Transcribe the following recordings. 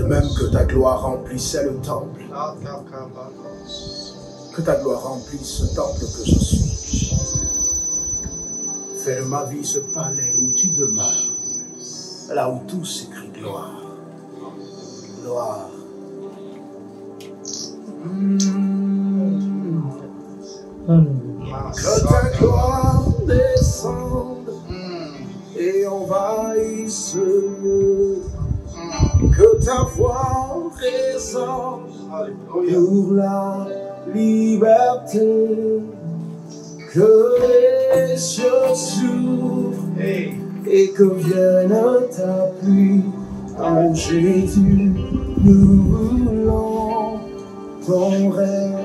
De même que ta gloire remplissait le temple. Que ta gloire remplisse ce temple que je suis. Fais de ma vie ce palais où tu demeures. Là où tout s'écrit gloire. Gloire. Que ta gloire descende et envahisse ce lieu. Que ta voix résonne pour la liberté. Que les cieux s'ouvrent et que vienne ta pluie. Oh Jésus, nous voulons ton règne.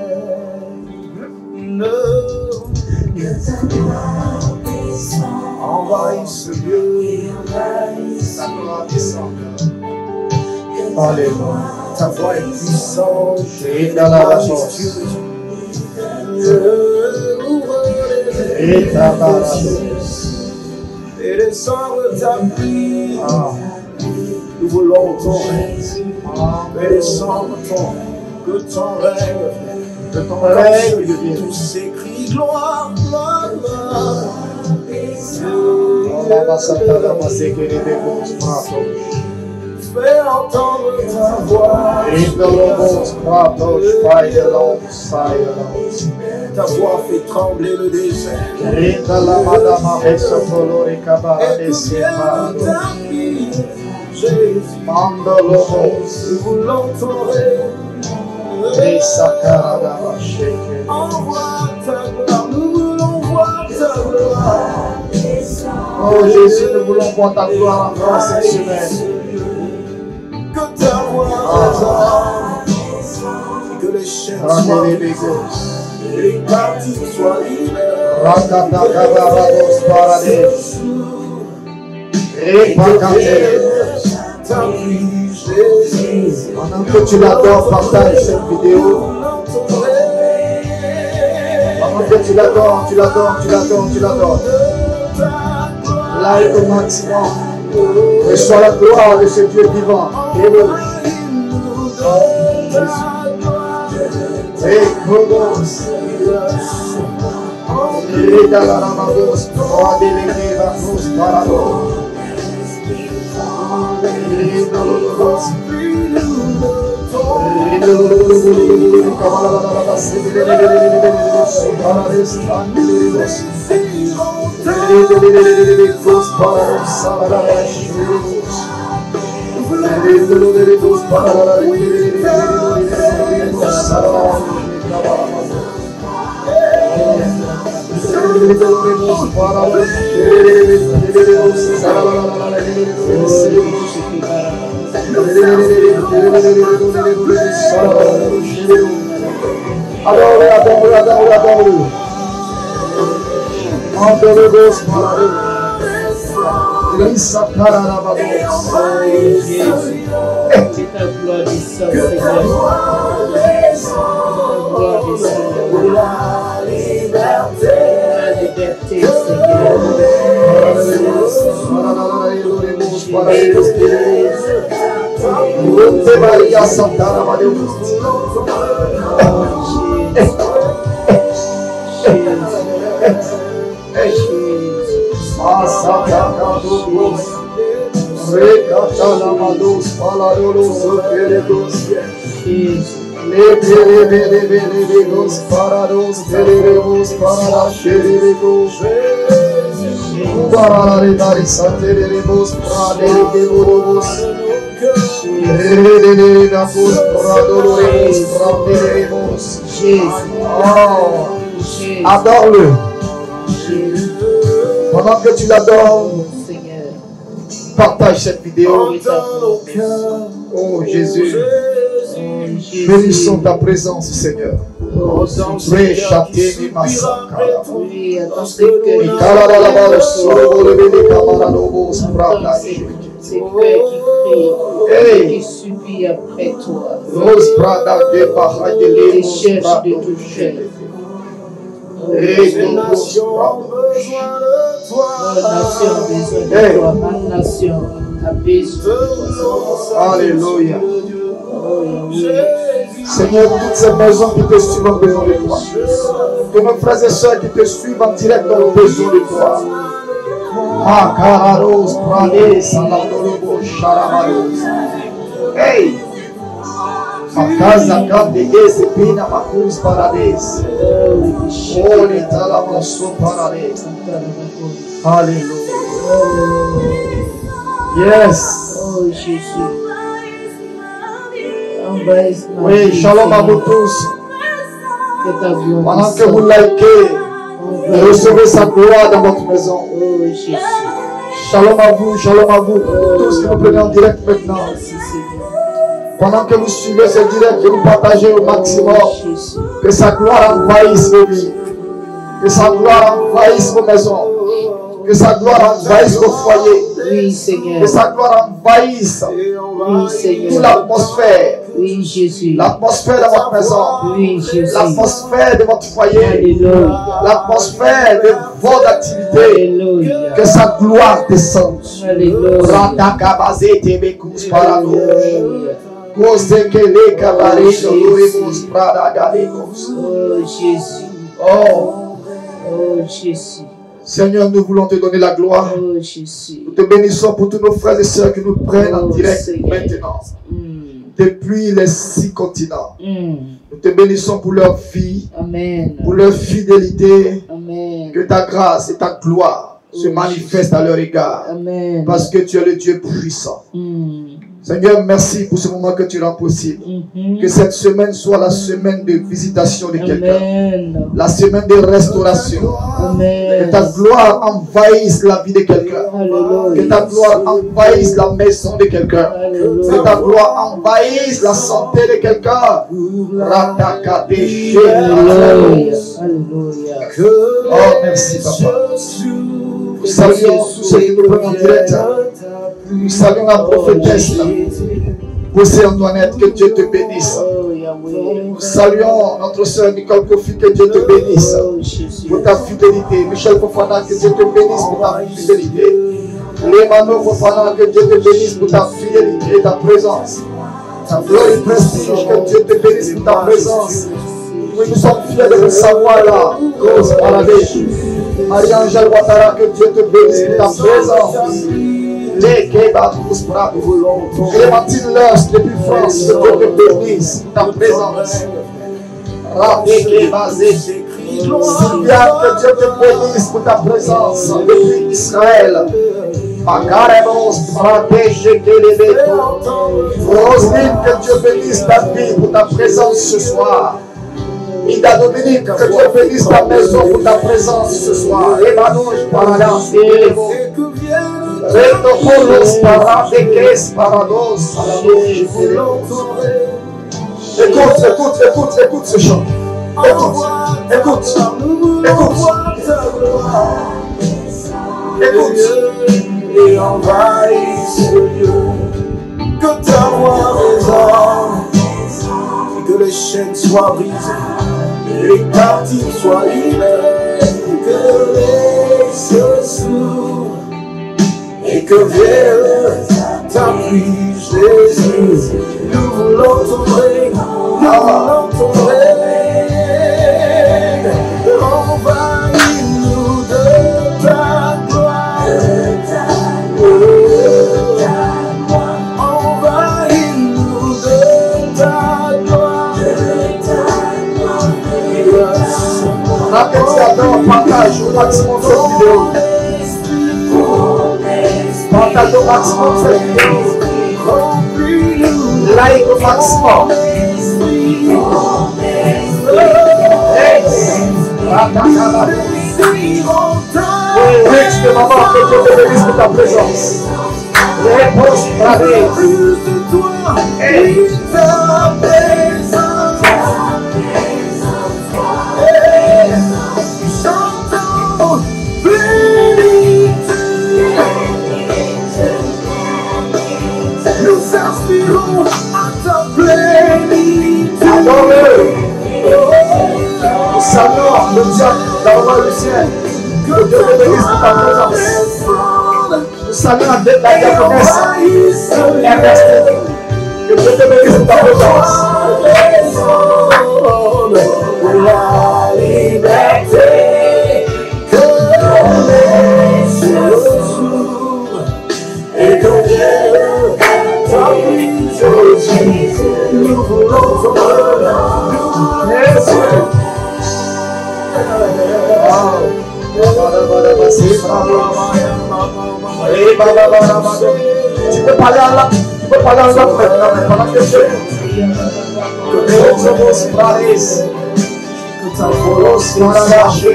Que ta gloire descende, envahisse ce lieu. Ta gloire descende. Alléluia. Ta voix est puissante et dans la majestueuse. Et ta et descendre ta pluie. Nous voulons ton règne. Et descendre que ton règne devienne. Tout s'écrit gloire, gloire, gloire. Fais entendre ta voix. Ta voix fait trembler le désert. Et que vienne ta vie, Jésus. Nous voulons ton règne. Envoie ta gloire. Nous voulons voir ta gloire. Oh Jésus, nous voulons voir ta gloire encore cette semaine. Que ta voix résonne, que les chaînes soient et les captifs soient libérés. Pendant que tu l'adores, partage cette vidéo. Pendant que tu l'adores. Like au maximum. Reçois la gloire de ce Dieu vivant. Adore-le. Pendant que tu l'adores, partage cette vidéo. Oh Jésus, bénissons ta présence, Seigneur. Qui supplie après toi, qui cherche de toucher. Les nations ont besoin de toi. Ma nation a besoin de toi. Alléluia. Oh, Yahweh. Seigneur, toutes ces maisons qui te suivent ont besoin de toi. Que nos frères et sœurs qui te suivent en direct ont besoin de toi. Makararos, Prades, Saladorobo, Sharabaros. Hey! Makaza, Kandeges, Pina, Makus, Parades. Holy Talamoso, Parades. Alléluia. Yes. Oh, Jésus. Embrasse ma Oui, vie, shalom à vous Seigneur. tous. Que ta gloire Pendant que descende. vous likez, Embrasse. recevez sa gloire dans votre maison. Oh, Jésus. Shalom à vous, tous qui nous prenez en direct maintenant. Merci, Seigneur. Pendant que vous suivez ce direct, que vous partagez au maximum, Oh, Jésus. que sa gloire envahisse vos vies, que sa gloire envahisse vos maisons, que sa gloire envahisse vos foyers, Oui, Seigneur. que sa gloire envahisse Oui, toute Seigneur. l'atmosphère, Oui, Jésus. l'atmosphère de votre maison, Oui, Jésus. l'atmosphère de votre foyer, Alléluia. l'atmosphère de votre activité. Alléluia. Que sa gloire descende. Alléluia. Radakabazete bekus parados. Alléluia. Kosekele kabarejo lorebos pradagalegos. Oh, Jésus. Oh, Oh, Jésus. Seigneur, nous voulons te donner la gloire. Oh, Jésus. Nous te bénissons pour tous nos frères et sœurs qui nous prennent en Oh, direct Seigneur. maintenant. Mm. Depuis les 6 continents. Mm. Nous te bénissons pour leur vie, Amen. pour leur fidélité. Amen. Que ta grâce et ta gloire se Oh, manifestent à leur égard. Amen. Parce que tu es le Dieu puissant. Mm. Seigneur, merci pour ce moment que tu rends possible. Mhm. Que cette semaine soit la semaine de visitation de quelqu'un. Amen. La semaine de restauration. Amen. Que ta gloire envahisse la vie de quelqu'un. Alléluia. Que ta gloire envahisse la maison de quelqu'un. Que ta gloire envahisse la santé de quelqu'un. Ratakadeshe. Alléluia. Alléluia. Oh, merci, Papa. Nous saluons tous ceux qui nous prennent en direct. Nous saluons la prophétesse, Bossé Antoinette, que Dieu te bénisse. Oh, Yahweh. Nous saluons notre soeur Nicole Kofi, que Dieu te bénisse Oh, Jésus. pour ta fidélité. Michel Fofana, que Dieu te bénisse pour ta fidélité. Lémano Fofana, que Dieu te bénisse pour ta fidélité et ta présence. Gloire et prestige, que Dieu te bénisse pour ta présence. Oui, nous sommes fiers de te savoir là. Cause Paradis. Marie-Angèle Ouattara, que Dieu te bénisse pour ta présence. Clémentine Lers depuis France, que Dieu te bénisse pour ta présence. Sylvia, que Dieu te bénisse pour ta présence depuis Israël. Roselyne, que Dieu bénisse ta vie pour ta présence ce soir. Ida Dominique, que Dieu bénisse ta maison pour ta présence ce soir. Emmanuel Paradas, Retopolos Paradeques Parados. Écoute ce chant. Écoute. Et envahisse ce lieu. Que ta voix résonne. Que les chaînes soient brisées. Les captifs soient libérés. Que les cieux s'ouvrent. Et que vienne ta pluie, Jésus. Nous voulons ton règne. Nous voulons ton règne. Envahis-nous de ta gloire. Envahis-nous de ta gloire. Raquel, partage au maximum cette vidéo. Partage au maximum cette vidéo. Like au maximum. Riche de maman, que Dieu te bénisse pour ta présence. Réponse bravée. Nous aspirons à ta plénitude. Adore-le. Nous saluons le diable dans le roi du ciel. Que Dieu te bénisse pour ta présence. Nous saluons la diaconesse Ernestine. Que Dieu te bénisse pour ta présence. Pour la liberté que les cieux s'ouvrent et que Dieu t'a pris aujourd'hui. Nous voulons ton honneur. Merci. Tu peux parler en langue. Tu peux parler en langue maintenant, mais pendant que je que somos frères, que ta volonté marche de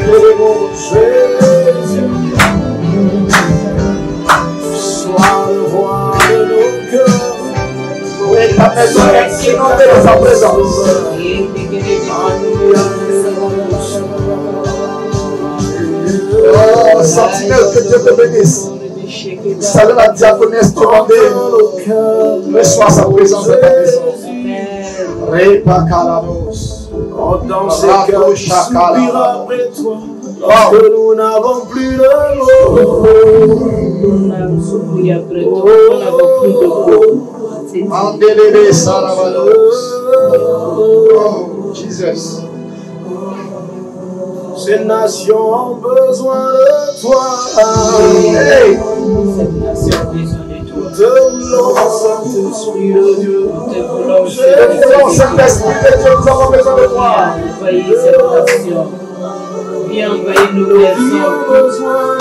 Sois le roi de nos cœurs. et ta maison est inondée de sa présence. Oh, sentinelle, que Dieu te bénisse. Salut la diaconesse demandée. Reçois sa présence dans ta maison. Oh, dans ces cœurs qui soupirent après toi, lorsque nous n'avons plus de mots. Nous n'avons souffert après toi, nous n'avons plus de mots. Oh, Jesus. Ces nations ont besoin de toi. Hey. Cette nation a besoin de toi. Te voulons, Saint-Esprit de Dieu. Te voulons, Saint-Esprit de Dieu, nous avons besoin de toi. envahir cette nation. Viens envahir nos maisons.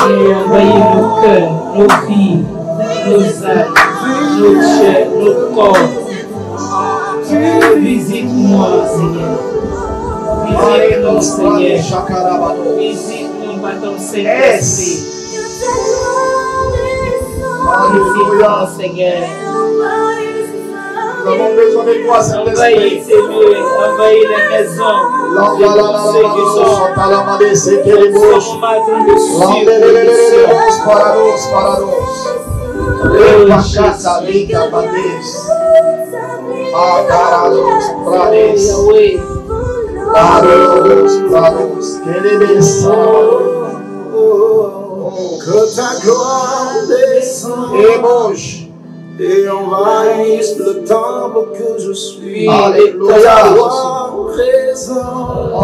Viens envahir nos cœurs, nos vies, nos âmes, nos chairs, nos corps. Visite-moi, Seigneur. Visite-nous, Seigneur. Visite-nous par ton Saint-Esprit. Visite-moi, Seigneur. Nous avons besoin de toi, Envahis Saint-Esprit. ces lieux, envahis les maisons. De tous ceux qui sont en train de suivre Que ta gloire descende et envahisse le temple que je suis. Alléluia. Que ta gloire présente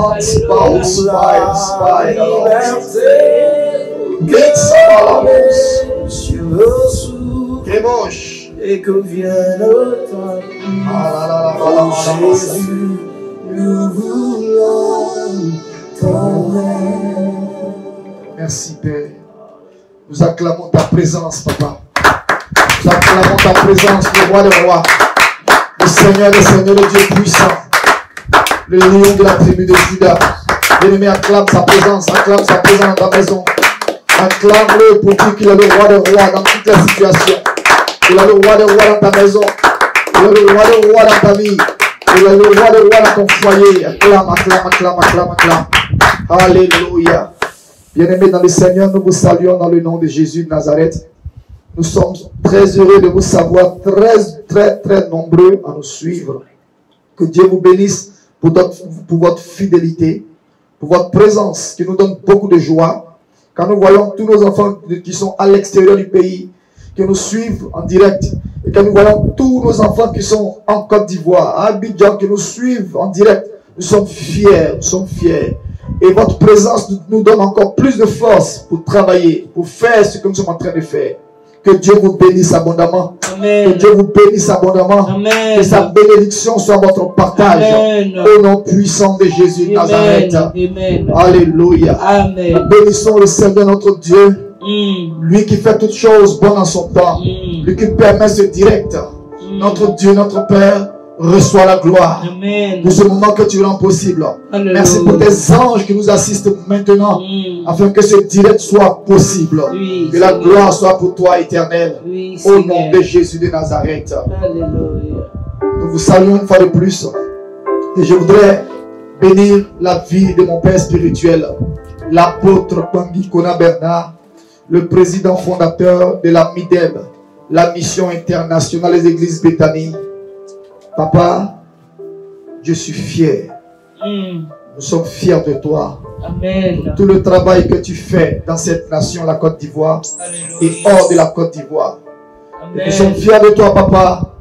liberté. Que les cieux s'ouvrent et que vienne le temps. Oh Jésus, nous voulons ton aide. Merci, Père. Nous acclamons ta présence, Papa. Nous acclamons ta présence, le roi des rois, le Seigneur, le Dieu puissant, le lion de la tribu de Judas. Bien-aimé, acclame sa présence dans ta maison. Acclame-le pour dire qu'il est le roi des rois dans toutes les situations. Il est le roi des rois dans ta maison. Il est le roi des rois dans ta vie. Il est le roi des rois dans ton foyer. Acclame, acclame, acclame, acclame, acclame. Alléluia. Bien-aimés dans le Seigneur, nous vous saluons dans le nom de Jésus de Nazareth. Nous sommes très heureux de vous savoir, très nombreux à nous suivre. Que Dieu vous bénisse pour votre fidélité, pour votre présence qui nous donne beaucoup de joie. Quand nous voyons tous nos enfants qui sont à l'extérieur du pays, qui nous suivent en direct, et quand nous voyons tous nos enfants qui sont en Côte d'Ivoire, à Abidjan, qui nous suivent en direct, nous sommes fiers, Et votre présence nous donne encore plus de force pour travailler, pour faire ce que nous sommes en train de faire. Que Dieu vous bénisse abondamment. Amen. Que Dieu vous bénisse abondamment. Amen. Que sa bénédiction soit votre partage. Amen. Au nom puissant de Jésus de Nazareth. Amen. Alléluia. Amen. Nous bénissons le Seigneur notre Dieu. Lui qui fait toutes choses bonnes en son temps. Lui qui permet ce direct. Notre Dieu, notre Père, reçois la gloire. Amen. Pour ce moment que tu rends possible. Alléluia. Merci pour tes anges qui nous assistent maintenant. Afin que ce direct soit possible. Oui, que la Seigneur. gloire soit pour toi éternelle. Oui, Au Seigneur. nom de Jésus de Nazareth. Alléluia. Nous vous saluons une fois de plus. Et je voudrais bénir la vie de mon père spirituel, l'apôtre Tanguy Kona Bernard, le président fondateur de la MIDEB, la Mission internationale des églises Béthanie. Papa, je suis fier. Nous sommes fiers de toi. Amen. Tout le travail que tu fais dans cette nation, la Côte d'Ivoire, et hors de la Côte d'Ivoire. Nous sommes fiers de toi, Papa,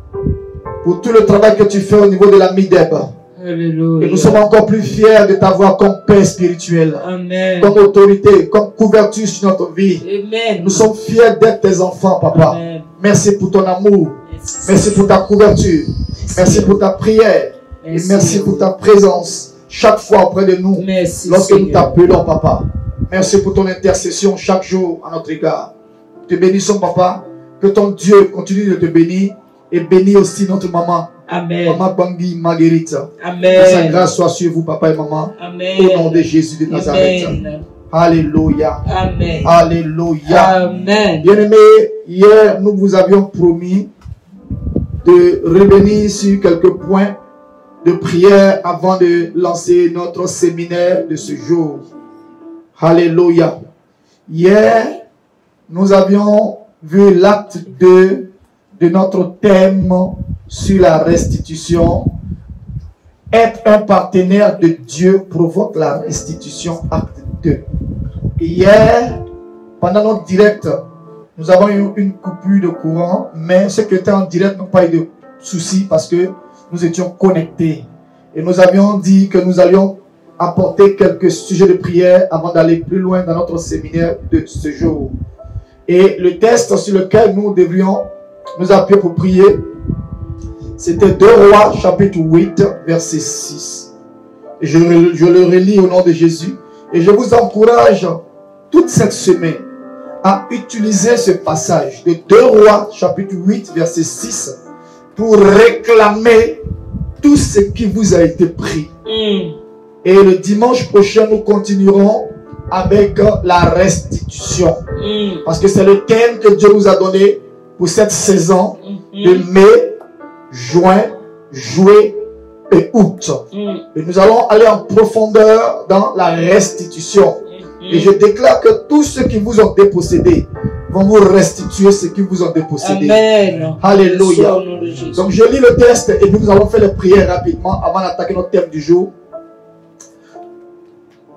pour tout le travail que tu fais au niveau de la MIDEB. Alléluia. Et nous sommes encore plus fiers de t'avoir comme Père spirituel, Amen. comme autorité, comme couverture sur notre vie. Amen. Nous sommes fiers d'être tes enfants, Papa. Amen. Merci pour ton amour. Merci pour ta couverture. Merci pour ta prière. Et merci pour ta présence chaque fois auprès de nous. Merci, lorsque nous Seigneur. t'appelons, Papa. Merci pour ton intercession chaque jour à notre égard. Te bénissons, Papa. Que ton Dieu continue de te bénir et bénir aussi notre maman. Amen. Maman Bangui Marguerite. Amen. Que sa grâce soit sur vous, papa et maman. Amen. Au nom de Jésus de Nazareth. Amen. Alléluia. Amen. Alléluia. Amen. Bien-aimés, hier, nous vous avions promis de revenir sur quelques points de prière avant de lancer notre séminaire de ce jour. Alléluia. Hier, nous avions vu l'acte 2 de notre thème sur la restitution. Être un partenaire de Dieu provoque la restitution, acte 2. Et hier, pendant notre direct, nous avons eu une coupure de courant, mais ceux qui étaient en direct n'ont pas eu de soucis parce que nous étions connectés. Et nous avions dit que nous allions apporter quelques sujets de prière avant d'aller plus loin dans notre séminaire de ce jour. Et le texte sur lequel nous devrions nous appuyer pour prier, c'était 2 Rois, chapitre 8, verset 6. Et je le relis au nom de Jésus. Et je vous encourage toute cette semaine à utiliser ce passage de 2 Rois, chapitre 8, verset 6, pour réclamer tout ce qui vous a été pris. Et le dimanche prochain, nous continuerons avec la restitution. Parce que c'est le thème que Dieu nous a donné pour cette saison de mai, juin, juillet et août. Et nous allons aller en profondeur dans la restitution. Et je déclare que tous ceux qui vous ont dépossédé vont vous restituer ce qui vous ont dépossédé. Amen. Alléluia. Donc je lis le texte et puis nous allons faire les prières rapidement avant d'attaquer notre thème du jour.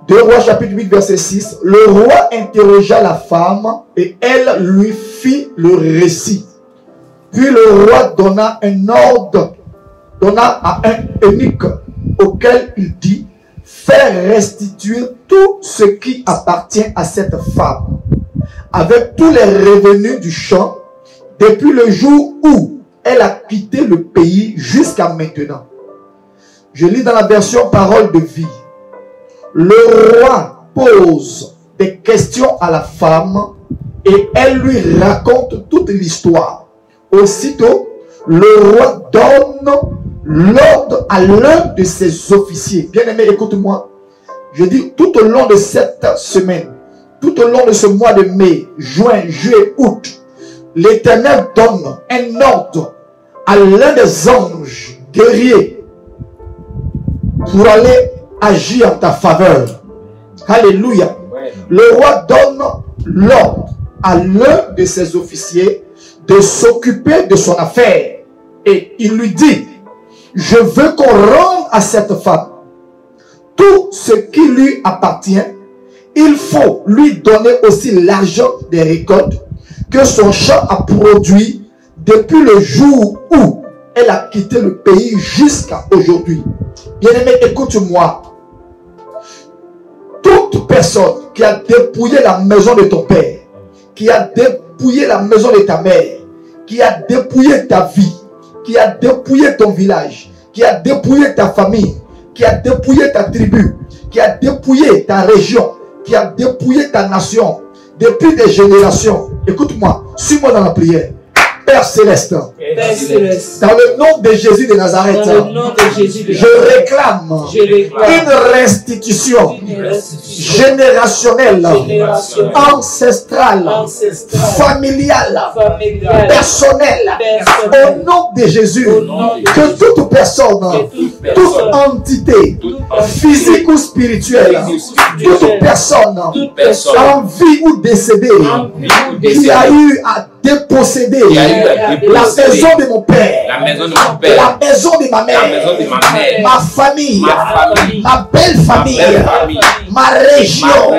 2 Rois chapitre 8 verset 6. Le roi interrogea la femme et elle lui fit le récit. Puis le roi donna un ordre, à un eunuque auquel il dit: fais restituer tout ce qui appartient à cette femme, avec tous les revenus du champ, depuis le jour où elle a quitté le pays jusqu'à maintenant. Je lis dans la version Parole de vie. Le roi pose des questions à la femme et elle lui raconte toute l'histoire. Aussitôt, le roi donne l'ordre à l'un de ses officiers. Bien-aimé, écoute-moi. Je dis tout au long de cette semaine, tout au long de ce mois de mai, juin, juillet, août, l'Éternel donne un ordre à l'un des anges guerriers pour aller agir en ta faveur. Alléluia. Le roi donne l'ordre à l'un de ses officiers de s'occuper de son affaire. Et il lui dit: je veux qu'on rende à cette femme tout ce qui lui appartient. Il faut lui donner aussi l'argent des récoltes que son champ a produit depuis le jour où elle a quitté le pays jusqu'à aujourd'hui. Bien-aimé, écoute-moi. Toute personne qui a dépouillé la maison de ton père, qui a dépouillé la maison de ta mère, qui a dépouillé ta vie, qui a dépouillé ton village, qui a dépouillé ta famille, qui a dépouillé ta tribu, qui a dépouillé ta région, qui a dépouillé ta nation, depuis des générations. Écoute-moi, suis-moi dans la prière. Père Céleste, dans le nom de Jésus de Nazareth, je réclame une restitution générationnelle, ancestrale, familiale, personnelle, au nom de Jésus. Que toute personne, toute entité physique ou spirituelle, toute personne en vie ou décédée qui a eu à déposséder la maison de mon père, la maison de ma mère, ma famille, ma belle famille, ma région,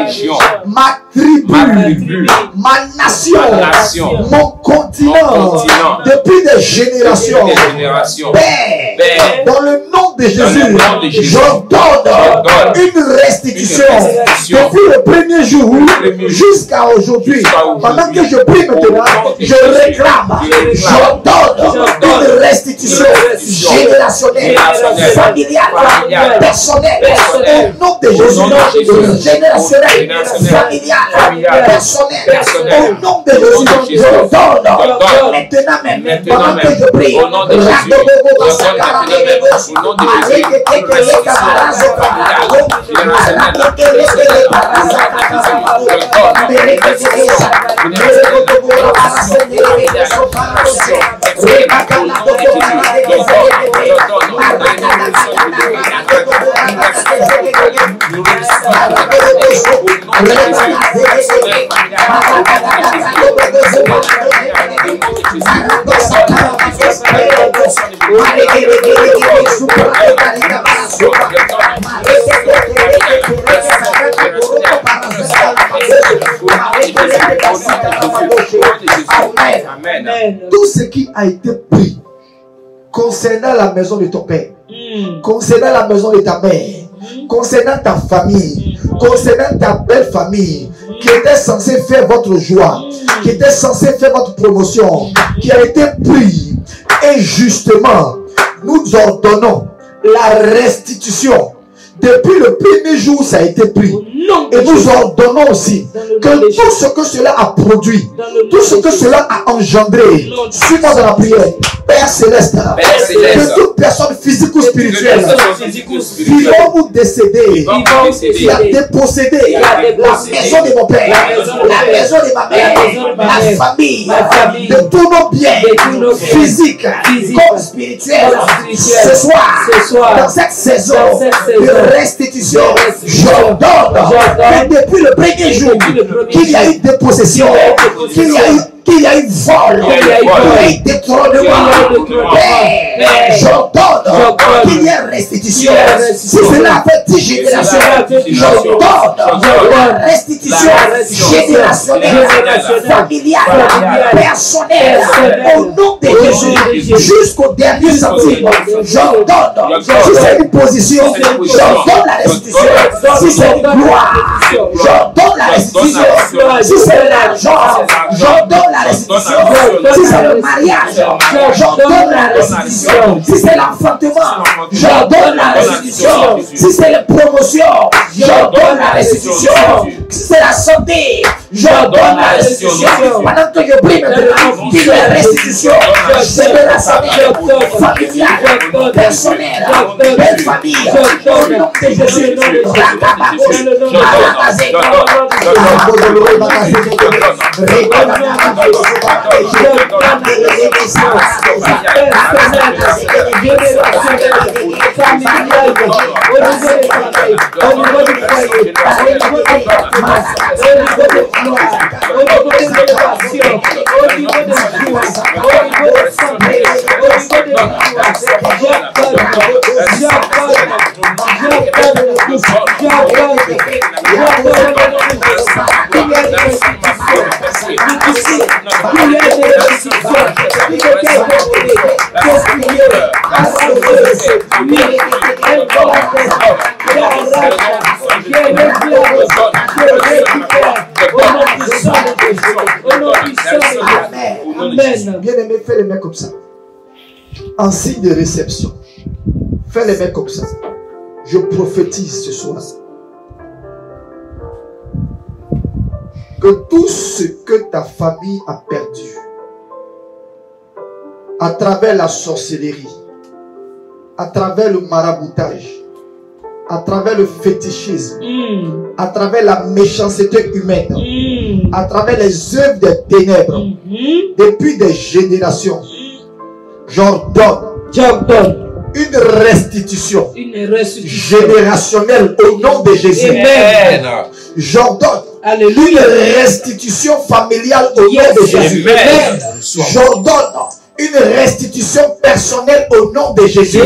ma tribu, ma nation, mon continent, depuis des générations. Père, dans le nom de Jésus, j'ordonne une restitution depuis le premier jour jusqu'à aujourd'hui. Pendant que je prie maintenant, je réclame, j'ordonne une restitution générationnelle, familiale, personnelle, au nom de Jésus, générationnelle, familiale, personnelle, au nom de Jésus, j'ordonne maintenant même, pendant que je prie, tout ce qui a été pris concernant la maison de ton père, concernant la maison de ta mère, concernant ta famille, concernant ta belle famille, qui était censé faire votre joie, qui était censé faire votre promotion, qui a été pris, et justement, nous ordonnons la restitution. Depuis le premier jour, ça a été pris. Et nous ordonnons aussi que tout ce que cela a produit, tout ce que cela a engendré, suis-moi dans la prière, Père Céleste, que toute personne physique ou spirituelle, vivant ou décédée, qui a dépossédé la maison de mon père, la maison de ma mère, la famille, de tous nos biens, physiques comme spirituels, ce soir, dans cette saison de restitution, j'ordonne que depuis le premier jour qu'il y a eu dépossession, qu'il y a eu vol, qu'il y a eu détournement, j'ordonne qu'il y ait restitution. Si cela a fait 10 générations, j'ordonne la restitution générationnelle, familiale, personnelle, au nom de Jésus, jusqu'au dernier centime. J'ordonne, si c'est une position, j'ordonne la restitution. Si c'est une gloire, j'ordonne la restitution. Si c'est l'argent, j'ordonne la restitution. Si c'est le mariage, j'ordonne la restitution. Si c'est l'enfantement, j'ordonne la restitution. Si c'est la promotion, j'ordonne la restitution. Si c'est la santé, j'ordonne la restitution. Pendant que je prie maintenant, qu'il y ait restitution, c'est de la santé familiale, personnelle, belle famille, au nom de Jésus. Bien aimé, fais les mains comme ça. En signe de réception, fais les mains comme ça. Je prophétise ce soir que tout ce que ta famille a perdu à travers la sorcellerie, à travers le maraboutage, à travers le fétichisme, à travers la méchanceté humaine, à travers les œuvres des ténèbres, depuis des générations, j'ordonne une restitution générationnelle au nom de Jésus. Amen. J'ordonne Alléluia. une restitution familiale au nom de Jésus. Amen. J'ordonne une restitution personnelle au nom de Jésus.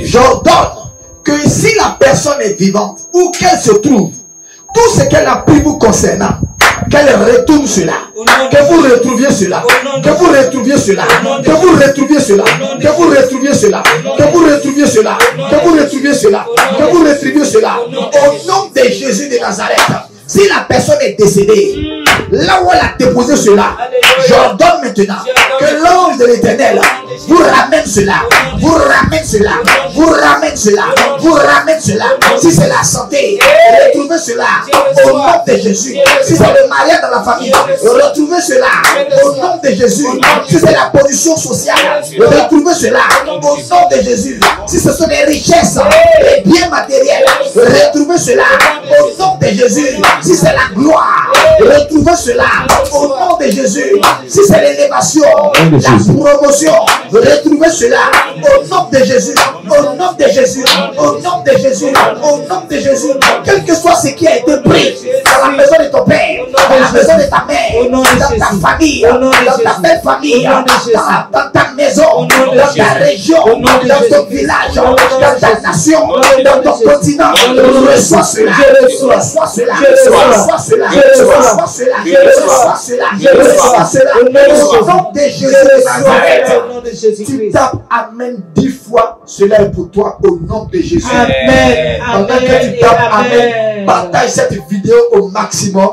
J'ordonne que si la personne est vivante, où qu'elle se trouve, tout ce qu'elle a pris vous concernant, qu'elle retourne cela, que vous retrouviez cela, que vous retrouviez cela, que vous retrouviez cela, que vous retrouviez cela, que vous retrouviez cela, que vous retrouviez cela, que vous retrouviez cela, au nom de Jésus de Nazareth. Si la personne est décédée, là où elle a déposé cela, j'ordonne maintenant que l'ange de l'Éternel vous ramène cela, vous ramène cela, vous ramène cela, vous ramène cela. Si c'est la santé, retrouvez cela au nom de Jésus. Si c'est le mariage dans la famille, retrouvez cela au nom de Jésus. Si c'est la position sociale, retrouvez cela au nom de Jésus. Si ce sont les richesses, les biens matériels, retrouvez cela au nom de Jésus. Si c'est la gloire, retrouvez cela au nom de Jésus. Si c'est l'élévation, la promotion, retrouvez cela au nom de Jésus. Au nom de Jésus. Au nom de Jésus. Au nom de Jésus. Quel que soit ce qui a été pris dans la maison de ton père, dans la maison de ta mère, dans ta famille, dans ta belle famille, dans ta maison, dans ta région, dans ton village, dans ta nation, dans ton continent, reçois cela. Reçois cela. Reçois cela. Reçois cela. Reçois cela. Reçois cela. Au nom de Jésus de Nazareth. Tu tapes Amen 10 fois. Cela est pour toi au nom de Jésus. Amen. Pendant que tu tapes Amen, partage cette vidéo au maximum.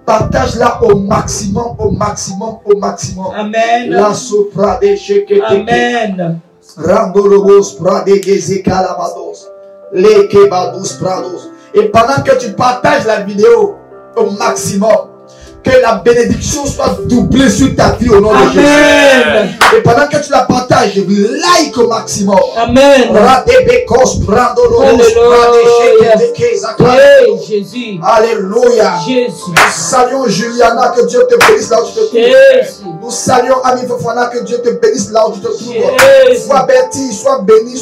Partage-la au maximum, au maximum, au maximum. Amen. La sopra de shekete. Amen. Randolobos pradegeze calabados. Les kebados prados. Et pendant que tu partages la vidéo au maximum, que la bénédiction soit doublée sur ta vie au nom de Jésus. Et pendant que tu la partages, like au maximum. Amen. Jésus. Alléluia. Jésus. Nous saluons Juliana, que Dieu te bénisse là où tu te trouves. Nous saluons Ami Fofana, que Dieu te bénisse là où tu te trouves. Sois béni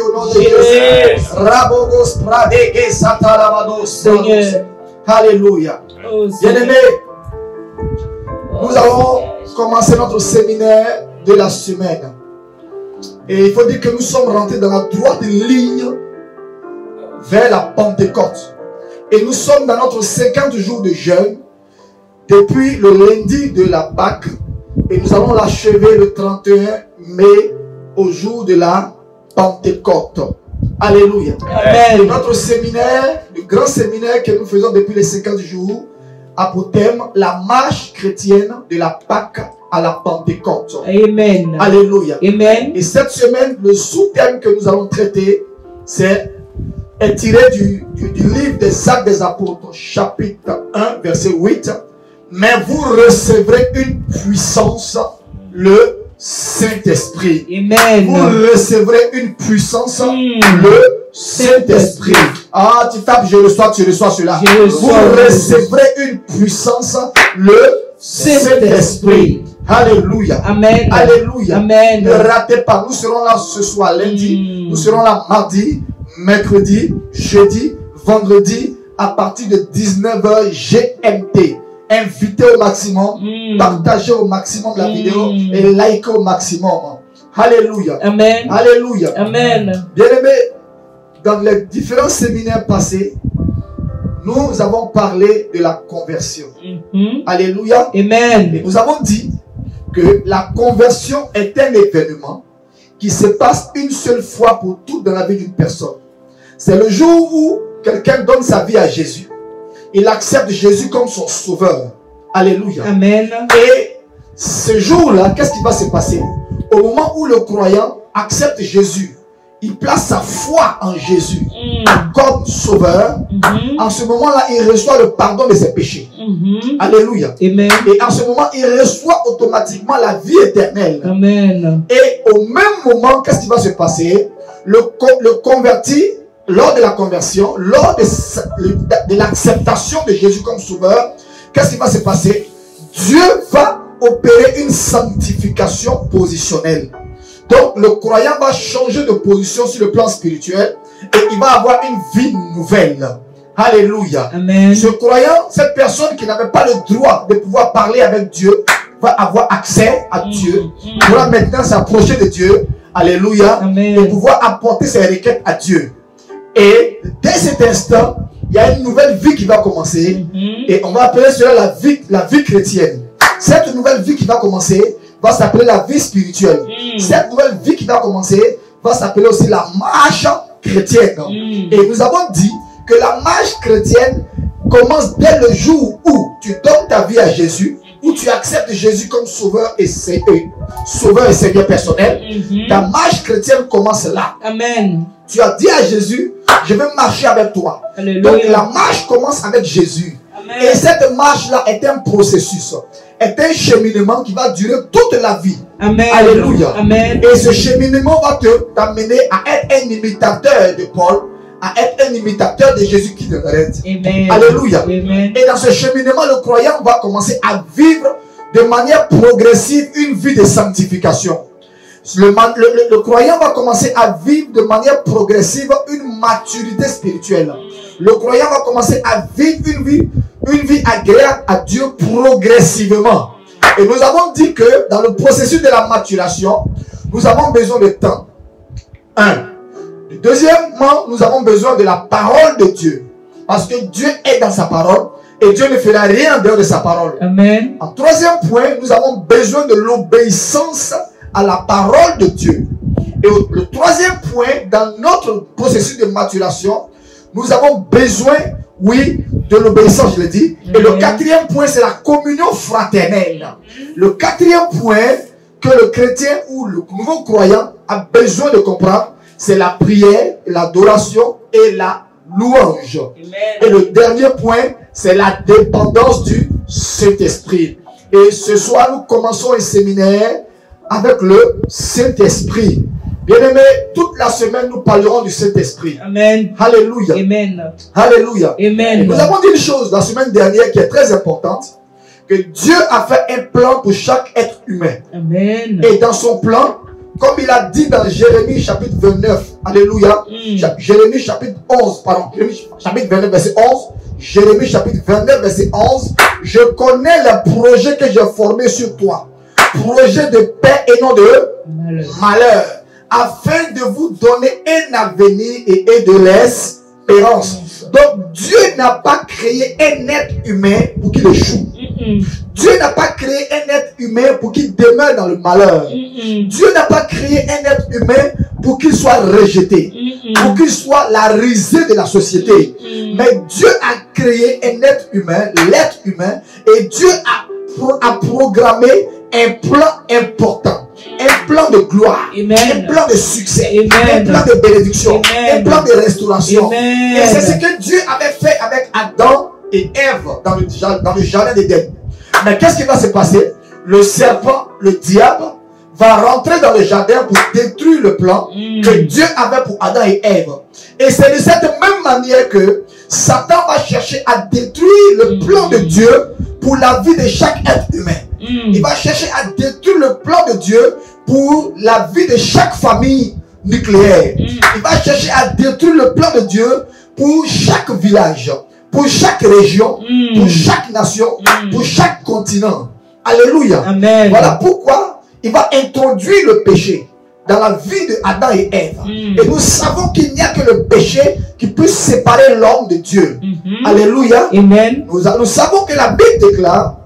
au nom de Jésus. Rabogos pradege satarabados. Alléluia. Bien-aimés, nous allons commencer notre séminaire de la semaine. Et il faut dire que nous sommes rentrés dans la droite ligne vers la Pentecôte. Et nous sommes dans notre 50 jours de jeûne depuis le lundi de la Pâque. Et nous allons l'achever le 31 mai au jour de la Pentecôte. Alléluia. Amen. Notre séminaire, le grand séminaire que nous faisons depuis les 50 jours, a pour thème la marche chrétienne de la Pâque à la Pentecôte. Amen. Alléluia. Amen. Et cette semaine, le sous-thème que nous allons traiter, est tiré du livre des Actes des Apôtres, chapitre 1, verset 8. Mais vous recevrez une puissance, le Saint-Esprit. Amen. Vous recevrez une puissance, le Saint-Esprit. Ah, tu tapes, je reçois, tu reçois cela. Vous recevrez une puissance, le Saint-Esprit. Alléluia. Amen. Alléluia. Amen. Ne ratez pas, nous serons là ce soir lundi. Nous serons là mardi, mercredi, jeudi, vendredi, à partir de 19h GMT. Invitez au maximum, partagez au maximum la vidéo et likez au maximum. Alléluia. Amen. Alléluia. Amen. Bien-aimés, dans les différents séminaires passés, nous avons parlé de la conversion. Alléluia. Amen. Et nous avons dit que la conversion est un événement qui se passe une seule fois pour toutes dans la vie d'une personne. C'est le jour où quelqu'un donne sa vie à Jésus. Il accepte Jésus comme son sauveur. Alléluia. Amen. Et ce jour-là, qu'est-ce qui va se passer? Au moment où le croyant accepte Jésus, il place sa foi en Jésus comme sauveur. En ce moment-là, il reçoit le pardon de ses péchés. Alléluia. Amen. Et en ce moment, il reçoit automatiquement la vie éternelle. Amen. Et au même moment, qu'est-ce qui va se passer? Le converti, lors de la conversion, lors de l'acceptation de Jésus comme sauveur, qu'est-ce qui va se passer? Dieu va opérer une sanctification positionnelle. Donc le croyant va changer de position sur le plan spirituel et il va avoir une vie nouvelle. Alléluia. Amen. Ce croyant, cette personne qui n'avait pas le droit de pouvoir parler avec Dieu, va avoir accès à Dieu, pourra maintenant s'approcher de Dieu. Alléluia. Amen. Et pouvoir apporter ses requêtes à Dieu. Et dès cet instant, il y a une nouvelle vie qui va commencer. Et on va appeler cela la vie chrétienne. Cette nouvelle vie qui va commencer va s'appeler la vie spirituelle. Cette nouvelle vie qui va commencer va s'appeler aussi la marche chrétienne. Et nous avons dit que la marche chrétienne commence dès le jour où tu donnes ta vie à Jésus, où tu acceptes Jésus comme sauveur et Seigneur personnel. Ta marche chrétienne commence là. Amen. Tu as dit à Jésus, je vais marcher avec toi. Alléluia. Donc la marche commence avec Jésus. Amen. Et cette marche-là est un processus, est un cheminement qui va durer toute la vie. Amen. Alléluia. Amen. Et ce cheminement va t'amener à être un imitateur de Paul, à être un imitateur de Jésus qui de Nazareth. Amen. Alléluia. Amen. Et dans ce cheminement, le croyant va commencer à vivre de manière progressive une vie de sanctification. Le croyant va commencer à vivre de manière progressive une maturité spirituelle. Le croyant va commencer à vivre une vie agréable à Dieu progressivement. Et nous avons dit que dans le processus de la maturation, nous avons besoin de temps. Deuxièmement, nous avons besoin de la parole de Dieu. Parce que Dieu est dans sa parole et Dieu ne fera rien en dehors de sa parole. Amen. En troisième point, nous avons besoin de l'obéissance à la parole de Dieu. Et le troisième point, dans notre processus de maturation, nous avons besoin, oui, de l'obéissance, je l'ai dit. Et le quatrième point, c'est la communion fraternelle. Le quatrième point que le chrétien ou le nouveau croyant a besoin de comprendre, c'est la prière, l'adoration et la louange. Amen. Et le dernier point, c'est la dépendance du Saint-Esprit. Et ce soir, nous commençons un séminaire avec le Saint-Esprit. Bien-aimés, toute la semaine, nous parlerons du Saint-Esprit. Amen. Alléluia. Amen. Alléluia. Amen. Nous avons dit une chose la semaine dernière qui est très importante, que Dieu a fait un plan pour chaque être humain. Amen. Et dans son plan, comme il a dit dans Jérémie chapitre 29, alléluia, Jérémie chapitre 11, pardon, Jérémie chapitre 29 verset 11, Jérémie chapitre 29 verset 11, je connais le projet que j'ai formé sur toi, projet de paix et non de malheur, afin de vous donner un avenir et de l'espérance. Donc Dieu n'a pas créé un être humain pour qu'il échoue. Dieu n'a pas créé un être humain pour qu'il demeure dans le malheur. Dieu n'a pas créé un être humain pour qu'il soit rejeté, pour qu'il soit la risée de la société. Mais Dieu a créé un être humain, l'être humain, et Dieu a programmé un plan important, un plan de gloire, un plan de succès, un plan de bénédiction, un plan de restauration. Et c'est ce que Dieu avait fait avec Adam et Ève dans le jardin d'Éden. Mais qu'est-ce qui va se passer? Le serpent, le diable, va rentrer dans le jardin pour détruire le plan que Dieu avait pour Adam et Ève. Et c'est de cette même manière que Satan va chercher à détruire le plan de Dieu pour la vie de chaque être humain. Il va chercher à détruire le plan de Dieu pour la vie de chaque famille nucléaire. Il va chercher à détruire le plan de Dieu pour chaque village, pour chaque région, pour chaque nation, pour chaque continent. Alléluia. Amen. Voilà pourquoi il va introduire le péché dans la vie de Adam et Ève. Et nous savons qu'il n'y a que le péché qui peut séparer l'homme de Dieu. Alléluia. Amen. Nous savons que la Bible déclare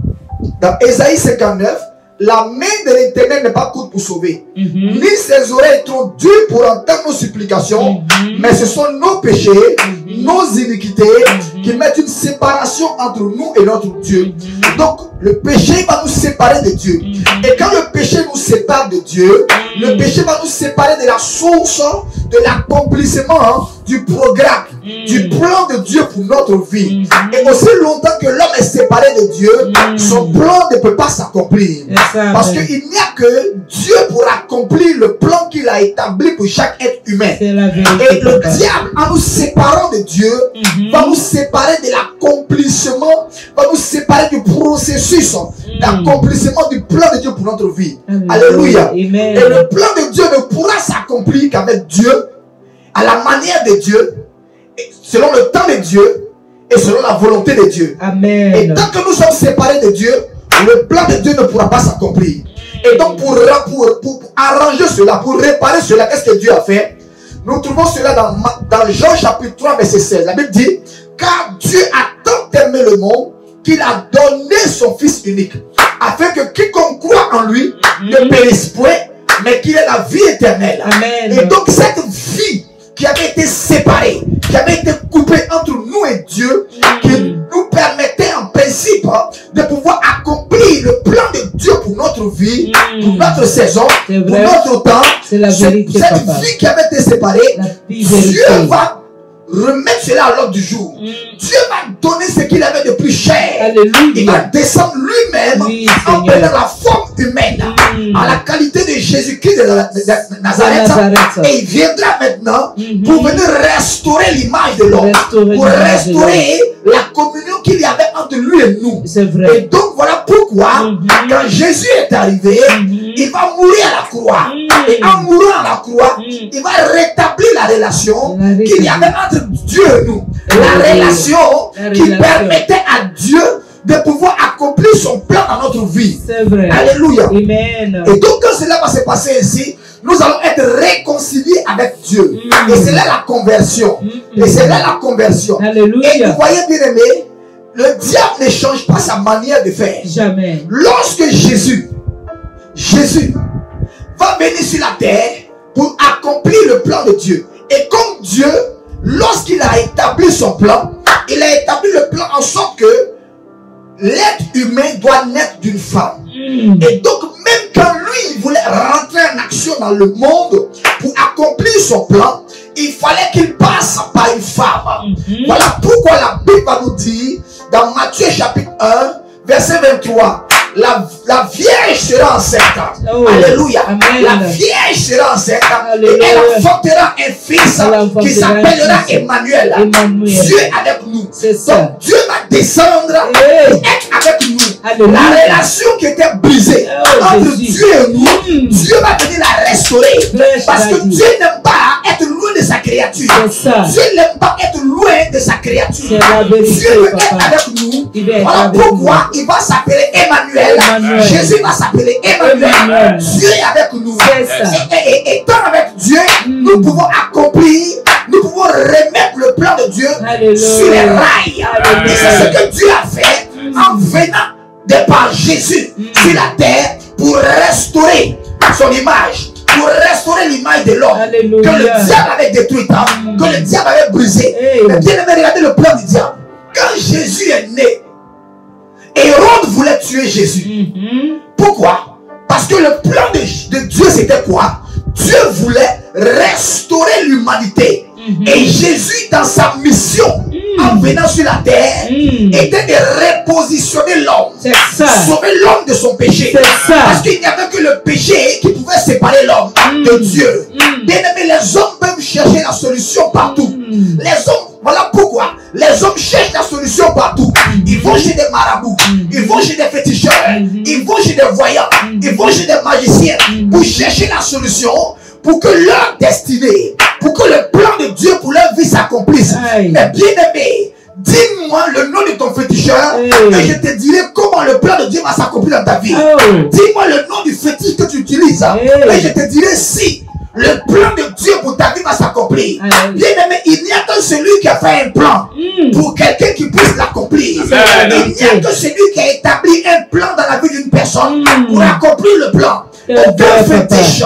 dans Ésaïe 59, la main de l'Éternel n'est pas courte pour sauver, ni ses oreilles trop dures pour entendre nos supplications, mais ce sont nos péchés, nos iniquités qui mettent une séparation entre nous et notre Dieu. Donc le péché va nous séparer de Dieu. Et quand le péché nous sépare de Dieu, le péché va nous séparer de la source de l'accomplissement du du programme, du plan de Dieu pour notre vie. Et aussi longtemps que l'homme est séparé de Dieu, son plan ne peut pas s'accomplir. Parce qu'il n'y a que Dieu pour accomplir le plan qu'il a établi pour chaque être humain. Et le diable, en nous séparant de Dieu, va nous séparer de l'accomplissement, va nous séparer du processus d'accomplissement du plan de Dieu pour notre vie. Alléluia. Et le plan de Dieu ne pourra s'accomplir qu'avec Dieu, à la manière de Dieu, selon le temps de Dieu et selon la volonté de Dieu. Amen. Et tant que nous sommes séparés de Dieu, le plan de Dieu ne pourra pas s'accomplir. Et donc pour arranger cela, pour réparer cela, qu'est-ce que Dieu a fait? Nous trouvons cela dans Jean chapitre 3 verset 16. La Bible dit, car Dieu a tant aimé le monde qu'il a donné son Fils unique, afin que quiconque croit en lui ne périsse point, mais qu'il ait la vie éternelle. Amen. Et donc cette vie qui avait été séparée, qui avait été coupée entre nous et Dieu, qui nous permettait en principe de pouvoir accomplir le plan de Dieu pour notre vie, pour notre saison, pour notre temps. C'est la vérité, cette papa. vie qui avait été séparée, Dieu va remettre cela à l'ordre du jour. Dieu va donner ce qu'il avait de plus cher. Alléluia. Il va descendre lui-même en prenant la forme humaine, en la qualité de Jésus-Christ de Nazareth. Et il viendra maintenant pour venir restaurer l'image de l'homme, pour restaurer la communion qu'il y avait entre lui et nous. C'est vrai. Et donc voilà pourquoi quand Jésus est arrivé, il va mourir à la croix. Et en mourant à la croix, il va rétablir la relation qu'il y avait entre Dieu et nous. La relation qui permettait à Dieu de pouvoir accomplir son plan dans notre vie. C'est vrai. Alléluia. Amen. Et donc quand cela va se passer ainsi, nous allons être réconciliés avec Dieu. Et c'est là la conversion. Et c'est là la conversion. Alléluia. Et vous voyez bien aimé, le diable ne change pas sa manière de faire. Jamais. Lorsque Jésus va venir sur la terre pour accomplir le plan de Dieu. Et comme Dieu, lorsqu'il a établi son plan, il a établi le plan en sorte que l'être humain doit naître d'une femme. Et donc même quand lui il voulait rentrer en action dans le monde pour accomplir son plan, il fallait qu'il passe par une femme. Voilà pourquoi la Bible va nous dire dans Matthieu chapitre 1 verset 23, la vierge sera enceinte. Alléluia. Amen. La vierge sera enceinte. Alléluia. Et elle enfantera un fils qui s'appellera Emmanuel. Dieu avec nous. C'est ça. Donc Dieu va descendre Hey. et être avec nous. Alléluia. La relation qui était brisée entre Jésus. Dieu et nous, Dieu va venir la restaurer. Prêche Parce que la vie. Dieu n'aime pas être loin de sa créature. C'est ça. Dieu n'aime pas être loin de sa créature. C'est la vérité, Dieu veut papa. être avec nous. Il veut être Voilà avec pourquoi il va s'appeler Emmanuel. Emmanuel. Jésus va s'appeler Emmanuel. Emmanuel. Dieu est avec nous. C'est ça. Et étant avec Dieu, nous pouvons accomplir, nous pouvons remettre le plan de Dieu Alléluia. sur les rails. Alléluia. Et c'est ce que Dieu a fait en venant de par Jésus sur la terre pour restaurer son image, pour restaurer l'image de l'homme Alléluia. que le diable avait détruite, que le diable avait brisé. Hey. Mais bien aimé, regardez le plan du diable. Quand Jésus est né, Hérode voulait tuer Jésus. Pourquoi? Parce que le plan de Dieu c'était quoi? Dieu voulait restaurer l'humanité. Et Jésus dans sa mission en venant sur la terre était de repositionner l'homme, C'est ça. sauver l'homme de son péché. C'est ça. Parce qu'il n'y avait que le péché qui pouvait séparer l'homme de Dieu. Bien aimé, les hommes peuvent chercher la solution partout. Les hommes, voilà pourquoi les hommes cherchent la solution partout. Ils vont chez des marabouts, ils vont chez des féticheurs, ils vont chez des voyants, ils vont chez des magiciens pour chercher la solution pour que leur destinée, pour que le plan de Dieu pour leur vie s'accomplisse. Aïe. Mais bien aimé, dis-moi le nom de ton féticheur Hey. et je te dirai comment le plan de Dieu va s'accomplir dans ta vie. Oh. Dis-moi le nom du fétiche que tu utilises Hey. et je te dirai si le plan de Dieu pour ta vie va s'accomplir. Amen. Bien aimé, il n'y a que celui qui a fait un plan pour quelqu'un qui puisse l'accomplir. Amen. Il n'y a que celui qui a établi un plan dans la vie d'une personne pour accomplir le plan. C'est Aucun vrai, papa. fétiche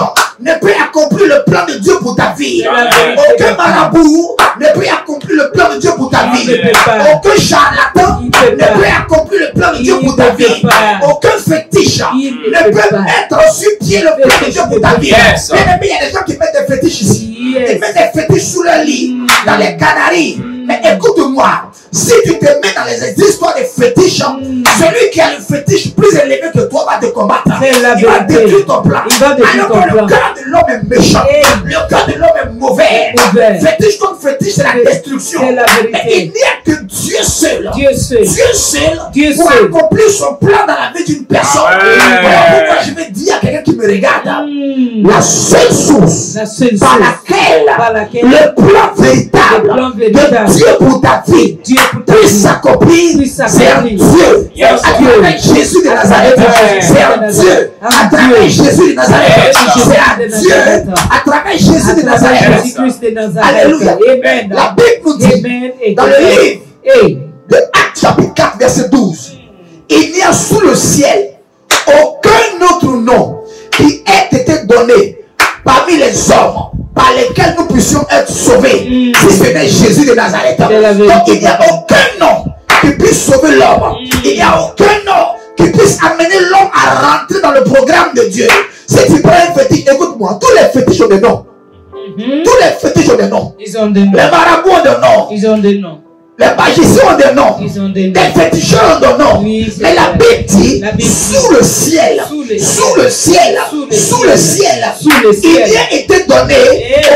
ne peut accomplir le plan de Dieu pour ta vie. Aucun marabout ne peut accomplir le plan de Dieu pour ta vie. Aucun charlatan ne peut accomplir le plan de Dieu pour ta vie. Aucun fétiche ne peut mettre sur pied le plan de Dieu pour ta vie. Mais il y a des gens qui mettent des fétiches ici. Ils mettent des fétiches sous leur lit, dans les Canaries. Mais écoute-moi, si tu te mets dans les histoires de fétiches, celui qui a le fétiche plus élevé que toi va te combattre. Il va détruire ton plan. Alors que le cœur de l'homme est méchant. Le cœur de l'homme est mauvais. Fétiche comme fétiche, c'est la destruction. Mais il n'y a que Dieu seul. Dieu seul pour accomplir son plan dans la vie d'une personne. Voilà pourquoi je vais dire à quelqu'un qui me regarde, la seule source par laquelle le plan véritable de Dieu pour ta vie puisse s'accomplir, c'est un Dieu. À travers Jésus de Nazareth, c'est un Dieu. À travers Jésus de Nazareth, c'est un Dieu. À travers Jésus de Nazareth. Alléluia. La Bible nous dit dans le livre de Actes chapitre 4 verset 12, il n'y a sous le ciel aucun autre nom qui ait été donné parmi les hommes par lesquels nous puissions être sauvés, si ce n'est Jésus de Nazareth. Donc il n'y a aucun nom qui puisse sauver l'homme. Il n'y a aucun nom qui puisse amener l'homme à rentrer dans le programme de Dieu. Si tu prends un fétiche, écoute-moi, tous les fétiches ont des noms. Tous les fétiches ont des noms. Ils ont des noms. Les marabouts ont des noms. Ils ont des noms. Les magiciens ont des noms. Ils ont des noms. Les féticheurs ont des noms. Oui, mais la Bible dit, sous le ciel, il n'y a été donné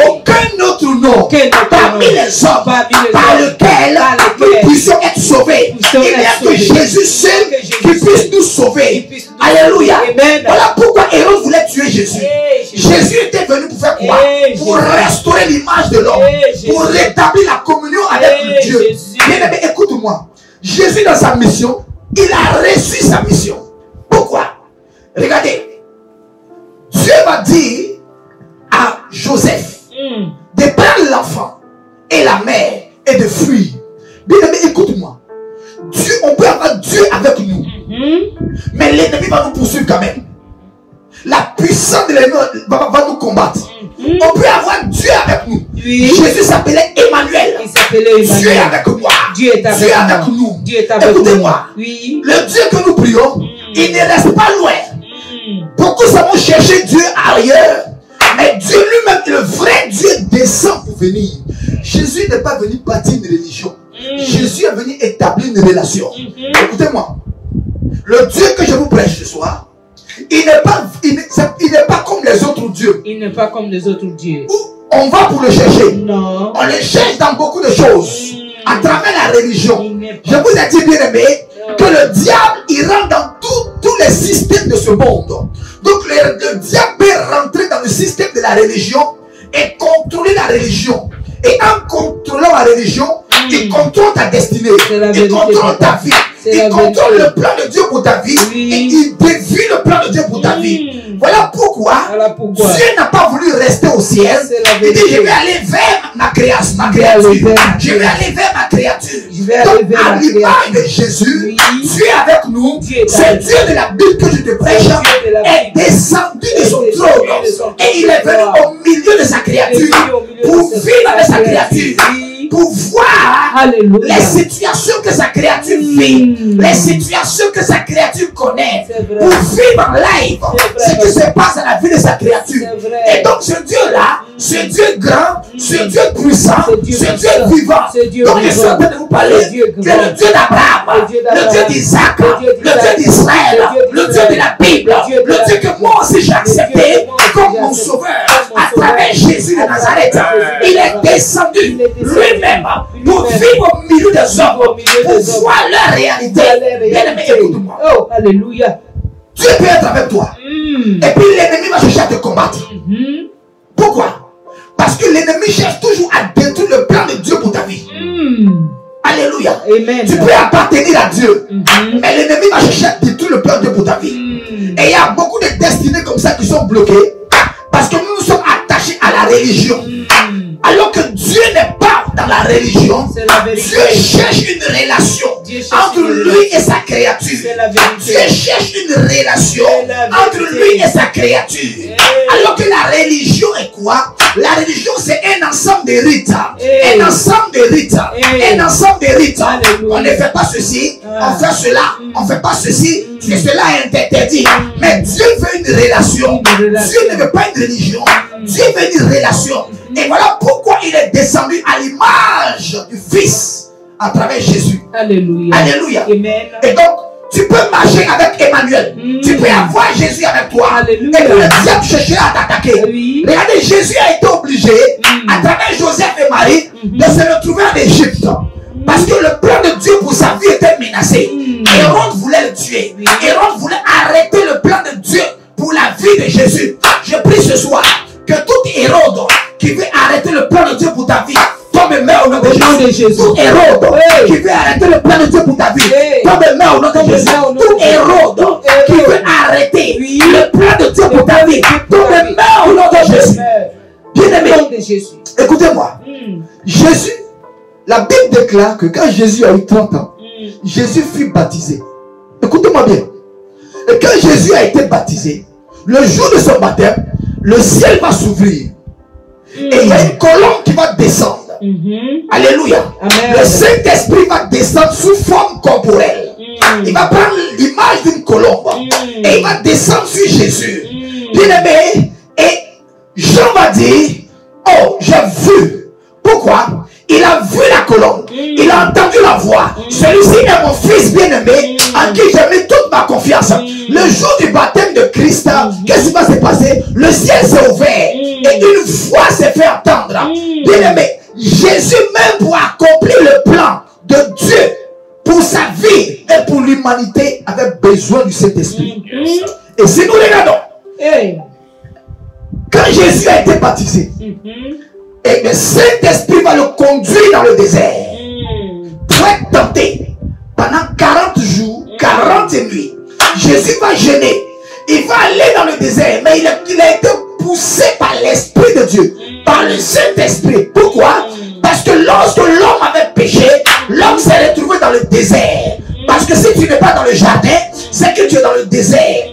aucun autre nom parmi les hommes par lequel nous puissions être sauvés. Il n'y a que Jésus seul qui puisse nous sauver. Alléluia. Voilà pourquoi Hérode voulait tuer Jésus. Jésus était venu pour faire quoi? Pour restaurer l'image de l'homme, pour rétablir la communion avec Dieu. Bien-aimé, écoute-moi. Jésus dans sa mission, il a reçu sa mission. Pourquoi? Regardez. Dieu va dire à Joseph de prendre l'enfant et la mère et de fuir. Bien-aimé, écoute-moi. Dieu, on peut avoir Dieu avec nous. Mais l'ennemi va nous poursuivre quand même. La puissance de l'ennemi va nous combattre. On peut avoir Dieu avec nous. Jésus s'appelait Emmanuel. Dieu est avec moi. Dieu est avec nous. Écoutez-moi. Le Dieu que nous prions, il ne reste pas loin. Beaucoup savons chercher Dieu ailleurs. Mais Dieu lui-même, le vrai Dieu, descend pour venir. Jésus n'est pas venu bâtir une religion. Jésus est venu établir une relation. Écoutez-moi. Le Dieu que je vous prêche ce soir, il n'est pas comme les autres dieux. Il n'est pas comme les autres dieux. On va pour le chercher. Non. On le cherche dans beaucoup de choses. À travers la religion. Je vous ai dit, bien aimé, que le diable, il rentre dans tous les systèmes de ce monde. Donc le diable peut rentrer dans le système de la religion et contrôler la religion. Et en contrôlant la religion, il contrôle ta destinée. Il contrôle ta vie. Il contrôle le plan de Dieu pour ta vie. Et il dévie le plan de Dieu pour ta vie. Voilà pourquoi Dieu n'a pas voulu rester au ciel. Il dit, je vais aller vers ma créature. Je vais aller vers ma créature. Donc, à l'image de Jésus, Dieu est avec nous. C'est Dieu de la Bible que je te prêche est descendu de son trône. Et il est venu au milieu de sa créature pour vivre avec sa créature. Pour voir les situations que sa créature vit, les situations que sa créature connaît, pour vivre en live ce qui se passe dans la vie de sa créature. Et donc ce Dieu-là, ce Dieu grand, ce Dieu puissant, ce Dieu vivant, donc je suis en train de vous parler que le Dieu d'Abraham, le Dieu d'Isaac, le Dieu d'Israël, le Dieu de la Bible, le Dieu que moi aussi j'ai accepté comme mon sauveur à travers Jésus de Nazareth. Il est descendu lui-même pour vivre au milieu des hommes, pour voir leur réalité. Bien-aimé, écoute-moi. Oh, alléluia. Dieu peut être avec toi. Et puis l'ennemi va chercher à te combattre. Pourquoi? Parce que l'ennemi cherche toujours à détruire le plan de Dieu pour ta vie. Alléluia. Amen. Tu peux appartenir à Dieu. Mais l'ennemi va chercher à détruire le plan de Dieu pour ta vie. Et il y a beaucoup de destinées comme ça qui sont bloquées. Parce que nous sommes attachés à la religion. Alors que Dieu n'est pas dans la religion. C'est la vérité. Dieu cherche une relation entre lui et sa créature. C'est la vérité. Dieu cherche une relation entre lui et sa créature. Alors que la religion est quoi? La religion, c'est un ensemble de rites. Un ensemble de rites. Un ensemble de rites. On ne fait pas ceci, on fait cela, on ne fait pas ceci, c'est cela est interdit. Mais Dieu veut une relation. Dieu ne veut pas une religion. Dieu veut une relation. Et voilà pourquoi il est descendu à l'image du Fils à travers Jésus. Alléluia. Alléluia. Amen. Et donc, tu peux marcher avec Emmanuel. Tu peux avoir Jésus avec toi. Alléluia. Et puis le diable cherchera à t'attaquer. Oui. Regardez, Jésus a été obligé, à travers Joseph et Marie, de se retrouver en Égypte. Parce que le plan de Dieu pour sa vie était menacé. Hérode voulait le tuer. Hérode voulait arrêter le plan de Dieu pour la vie de Jésus. Je prie ce soir que tout Hérode qui veut arrêter le plan de Dieu pour ta vie, tombe et meurt au nom de Jésus. Tout Hérode qui veut arrêter le plan de Dieu pour ta vie, tombe et meurt au nom de Jésus. Tout Hérode qui veut arrêter le plan de Dieu pour ta vie, tombe et meurt au nom de Jésus. Bien-aimé, écoutez-moi. Jésus, la Bible déclare que quand Jésus a eu 30 ans, Jésus fut baptisé. Écoutez-moi bien. Et quand Jésus a été baptisé, le jour de son baptême, le ciel va s'ouvrir. Et il y a une colombe qui va descendre. Alléluia. Amen. Le Saint-Esprit va descendre sous forme corporelle. Il va prendre l'image d'une colombe. Et il va descendre sur Jésus. Bien-aimé, et Jean va dire, oh, j'ai vu. Pourquoi? Il a vu la colombe. Il a entendu la voix. Celui-ci est mon fils bien-aimé en qui j'ai mis toute ma confiance. Le jour du baptême de Christ, qu'est-ce qui va se passer? Le ciel s'est ouvert et une voix s'est fait entendre. Bien-aimé, Jésus même pour accomplir le plan de Dieu pour sa vie et pour l'humanité avait besoin du Saint-Esprit. Et si nous regardons, quand Jésus a été baptisé, et le Saint-Esprit va le conduire dans le désert pour être tenté pendant 40 jours, 40 nuits. Jésus va jeûner. Il va aller dans le désert, mais il a été poussé par l'Esprit de Dieu, par le Saint-Esprit. Pourquoi? Parce que lorsque l'homme avait péché, l'homme s'est retrouvé dans le désert. Parce que si tu n'es pas dans le jardin, c'est que tu es dans le désert.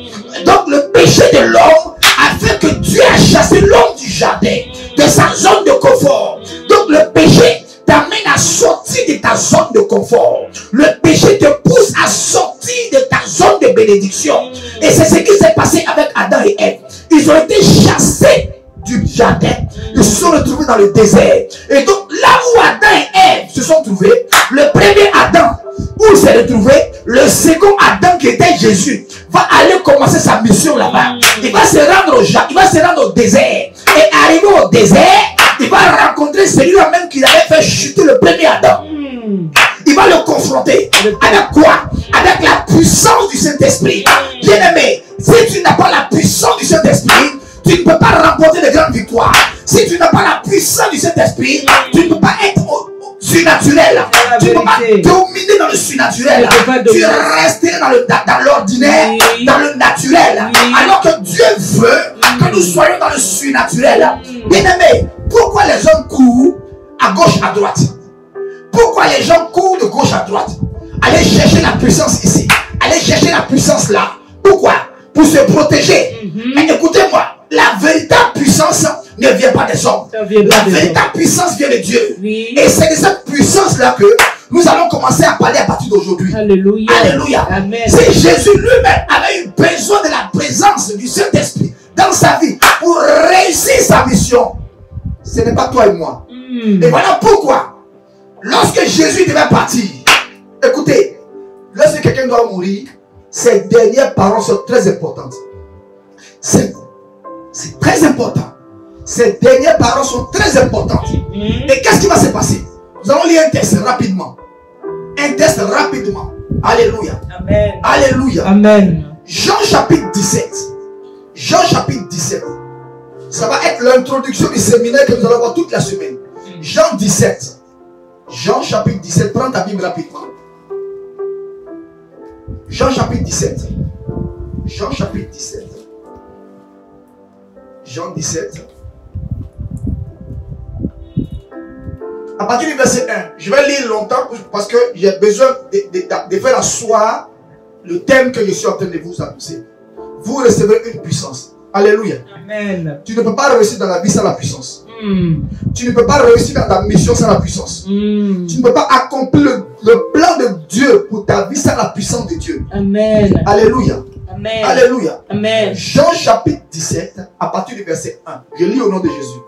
Donc le péché de l'homme a fait que Dieu a chassé l'homme du jardin, de sa zone de confort. Donc le péché t'amène à sortir de ta zone de confort. Le péché te pousse à sortir de ta zone de bénédiction. Et c'est ce qui s'est passé avec Adam et Ève. Ils ont été chassés du jardin. Ils se sont retrouvés dans le désert. Et donc là où Adam et Ève se sont trouvés, le premier Adam où il s'est retrouvé, le second Adam qui était Jésus va aller commencer sa mission là-bas. Il va se rendre au désert. Et arrivé au désert, il va rencontrer celui-là même qui avait fait chuter le premier Adam. Il va le confronter. Avec quoi? Avec la puissance du Saint-Esprit. Bien-aimé, si tu n'as pas la puissance du Saint-Esprit, tu ne peux pas remporter de grandes victoires. Si tu n'as pas la puissance du Saint-Esprit, tu ne peux pas être surnaturel. Tu ne peux pas dominer dans le surnaturel. Tu resteras dans l'ordinaire, dans le naturel. Alors que Dieu veut que nous soyons dans le surnaturel. Bien-aimé, pourquoi les gens courent à gauche, à droite? Pourquoi les gens courent de gauche à droite? Allez chercher la puissance ici. Allez chercher la puissance là. Pourquoi? Pour se protéger. Mais écoutez-moi, la véritable puissance ne vient pas des hommes. La véritable puissance vient de Dieu. Et c'est de cette puissance-là que nous allons commencer à parler à partir d'aujourd'hui. Alléluia. Alléluia. Amen. Si Jésus lui-même avait eu besoin de la présence du Saint-Esprit dans sa vie pour réussir sa mission, ce n'est pas toi et moi. Et voilà pourquoi, lorsque Jésus devait partir, écoutez, lorsque quelqu'un doit mourir, ces dernières paroles sont très importantes. C'est très important. Ces dernières paroles sont très importantes. Et qu'est-ce qui va se passer? Nous allons lire un texte rapidement. Un texte rapidement. Alléluia. Amen. Alléluia. Amen. Jean chapitre 17. Jean chapitre 17. Ça va être l'introduction du séminaire que nous allons voir toute la semaine. Jean 17. Jean chapitre 17. Prends ta Bible rapidement. Jean chapitre 17. Jean chapitre 17. Jean 17. À partir du verset 1, je vais lire longtemps parce que j'ai besoin de faire asseoir le thème que je suis en train de vous annoncer. Vous recevez une puissance. Alléluia. Amen. Tu ne peux pas réussir dans la vie sans la puissance. Tu ne peux pas réussir dans ta mission sans la puissance. Tu ne peux pas accomplir le plan de Dieu pour ta vie sans la puissance de Dieu. Amen. Alléluia. Amen. Alléluia. Amen. Jean chapitre 17, à partir du verset 1. Je lis au nom de Jésus.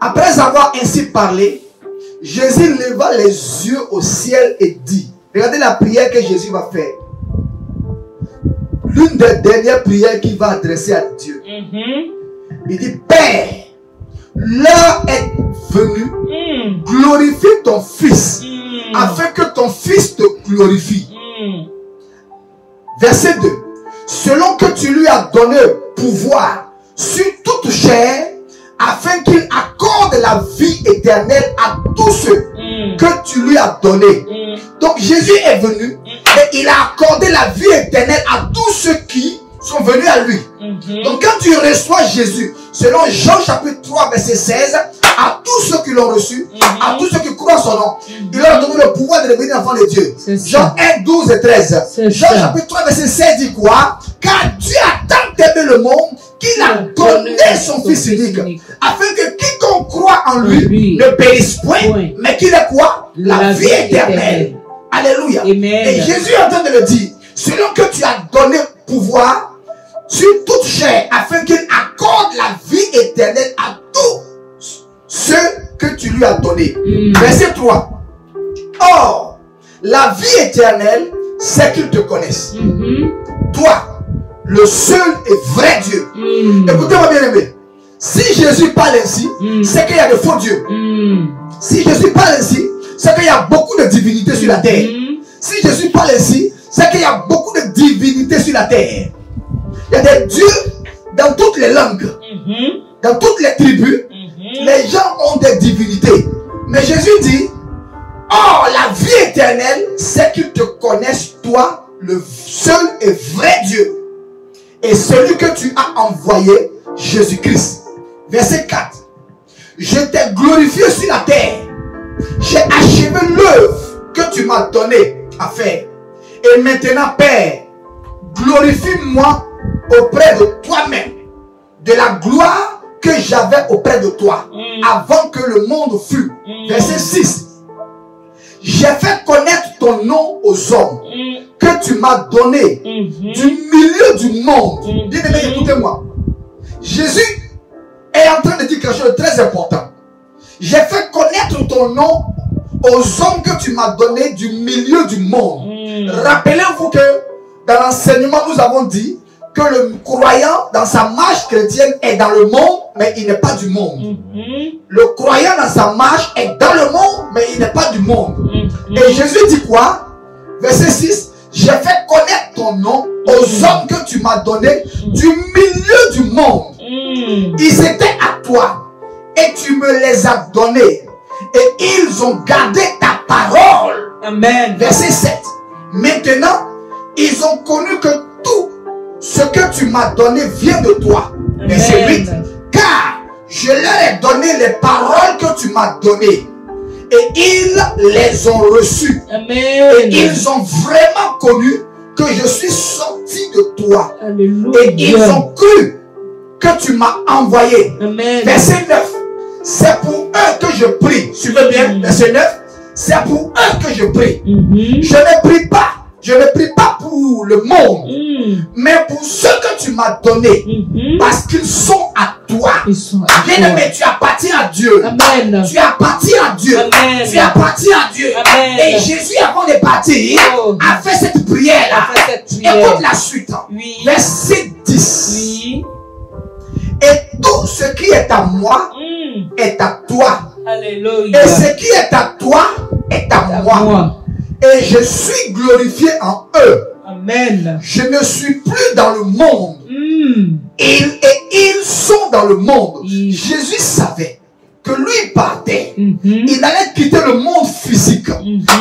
Après avoir ainsi parlé, Jésus leva les yeux au ciel et dit, regardez la prière que Jésus va faire. L'une des dernières prières qu'il va adresser à Dieu. Il dit, Père, l'heure est venue, glorifie ton Fils, afin que ton Fils te glorifie. Verset 2. Selon que tu lui as donné pouvoir sur toute chair, afin qu'il accorde la vie éternelle à tous ceux que tu lui as donnés. Donc Jésus est venu et il a accordé la vie éternelle à tous ceux qui sont venus à lui. Donc quand tu reçois Jésus, selon Jean chapitre 3 verset 16, à tous ceux qui l'ont reçu, à tous ceux qui croient en son nom, il leur a donné le pouvoir de devenir enfants de Dieu. Jean 1, 12 et 13. Jean chapitre 3 verset 16 dit quoi? Car Dieu a tant aimé le monde qu'il a donné son Fils unique, afin que quiconque croit en lui ne périsse point, mais qu'il ait quoi? La vie éternelle. Alléluia. Et Jésus est en train de le dire, selon que tu as donné pouvoir sur toute chair, afin qu'il accorde la vie éternelle à tous ceux que tu lui as donné. Verset 3. Or, la vie éternelle, c'est qu'ils te connaissent. Toi, le seul et vrai Dieu. Écoutez-moi bien aimé. Si Jésus parle ainsi, c'est qu'il y a de faux dieux. Si Jésus parle ainsi, c'est qu'il y a beaucoup de divinités sur la terre. Si Jésus parle ainsi, c'est qu'il y a beaucoup de divinités sur la terre. Il y a des dieux dans toutes les langues, dans toutes les tribus. Les gens ont des divinités. Mais Jésus dit, oh, la vie éternelle, c'est qu'ils te connaissent, toi, le seul et vrai Dieu, et celui que tu as envoyé, Jésus-Christ. Verset 4. Je t'ai glorifié sur la terre. J'ai achevé l'œuvre que tu m'as donnée à faire. Et maintenant, Père, glorifie-moi auprès de toi-même, de la gloire que j'avais auprès de toi, avant que le monde fût. Verset 6. J'ai fait connaître ton nom aux hommes, que tu m'as donné du milieu du monde. Bien-aimé, écoutez-moi. Jésus est en train de dire quelque chose de très important. J'ai fait connaître ton nom aux hommes que tu m'as donné du milieu du monde. Rappelez-vous que dans l'enseignement, nous avons dit que le croyant dans sa marche chrétienne est dans le monde, mais il n'est pas du monde. Le croyant dans sa marche est dans le monde, mais il n'est pas du monde. Et Jésus dit quoi? Verset 6. J'ai fait connaître ton nom aux hommes que tu m'as donné du milieu du monde. Ils étaient à toi et tu me les as donnés. Et ils ont gardé ta parole. Amen. Verset 7. Maintenant, ils ont connu que tout ce que tu m'as donné vient de toi. Verset 8. Car je leur ai donné les paroles que tu m'as données. Et ils les ont reçues. Amen. Et ils ont vraiment connu que je suis sorti de toi. Alléluia. Et ils ont cru que tu m'as envoyé. Amen. Verset 9. C'est pour eux que je prie. Suivez bien. Verset 9. C'est pour eux que je prie. Je ne prie pas. Je ne prie pas pour le monde, mais pour ceux que tu m'as donnés, parce qu'ils sont à toi. Bien-aimé, tu appartiens à Dieu. Amen. Tu appartiens à Dieu. Amen. Tu appartiens à Dieu. Amen. Et Jésus, avant de partir, a fait cette prière-là. Écoute la suite. Oui. Verset 10. Oui. Et tout ce qui est à moi est à toi. Alléluia. Et ce qui est à toi est à moi. Et je suis glorifié en eux. Amen. Je ne suis plus dans le monde. Et ils sont dans le monde. Jésus savait que lui partait. Il allait quitter le monde physique.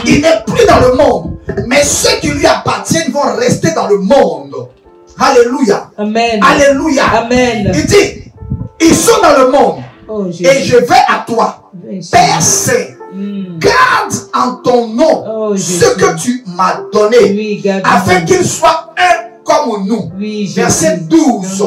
Il n'est plus dans le monde. Mais ceux qui lui appartiennent vont rester dans le monde. Alléluia. Amen. Alléluia. Amen. Il dit, ils sont dans le monde. Oh, et je vais à toi. Père Saint, garde en ton nom ce que tu m'as donné, afin qu'il soit un comme nous. Verset 12.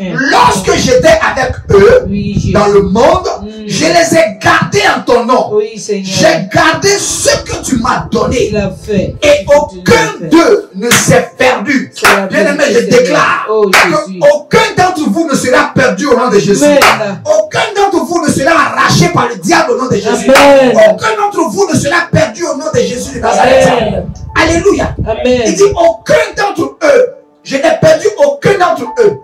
Lorsque j'étais avec eux dans le monde, je les ai gardés en ton nom. J'ai gardé ce que tu m'as donné. Et aucun d'eux ne s'est perdu. Bien-aimé, je déclare qu'aucun d'entre vous ne sera perdu au nom de Jésus. Aucun d'entre vous ne sera arraché par le diable au nom de Jésus. Aucun d'entre vous ne sera perdu au nom de Jésus de Nazareth. Alléluia. Il dit aucun d'entre eux. Je n'ai perdu aucun d'entre eux.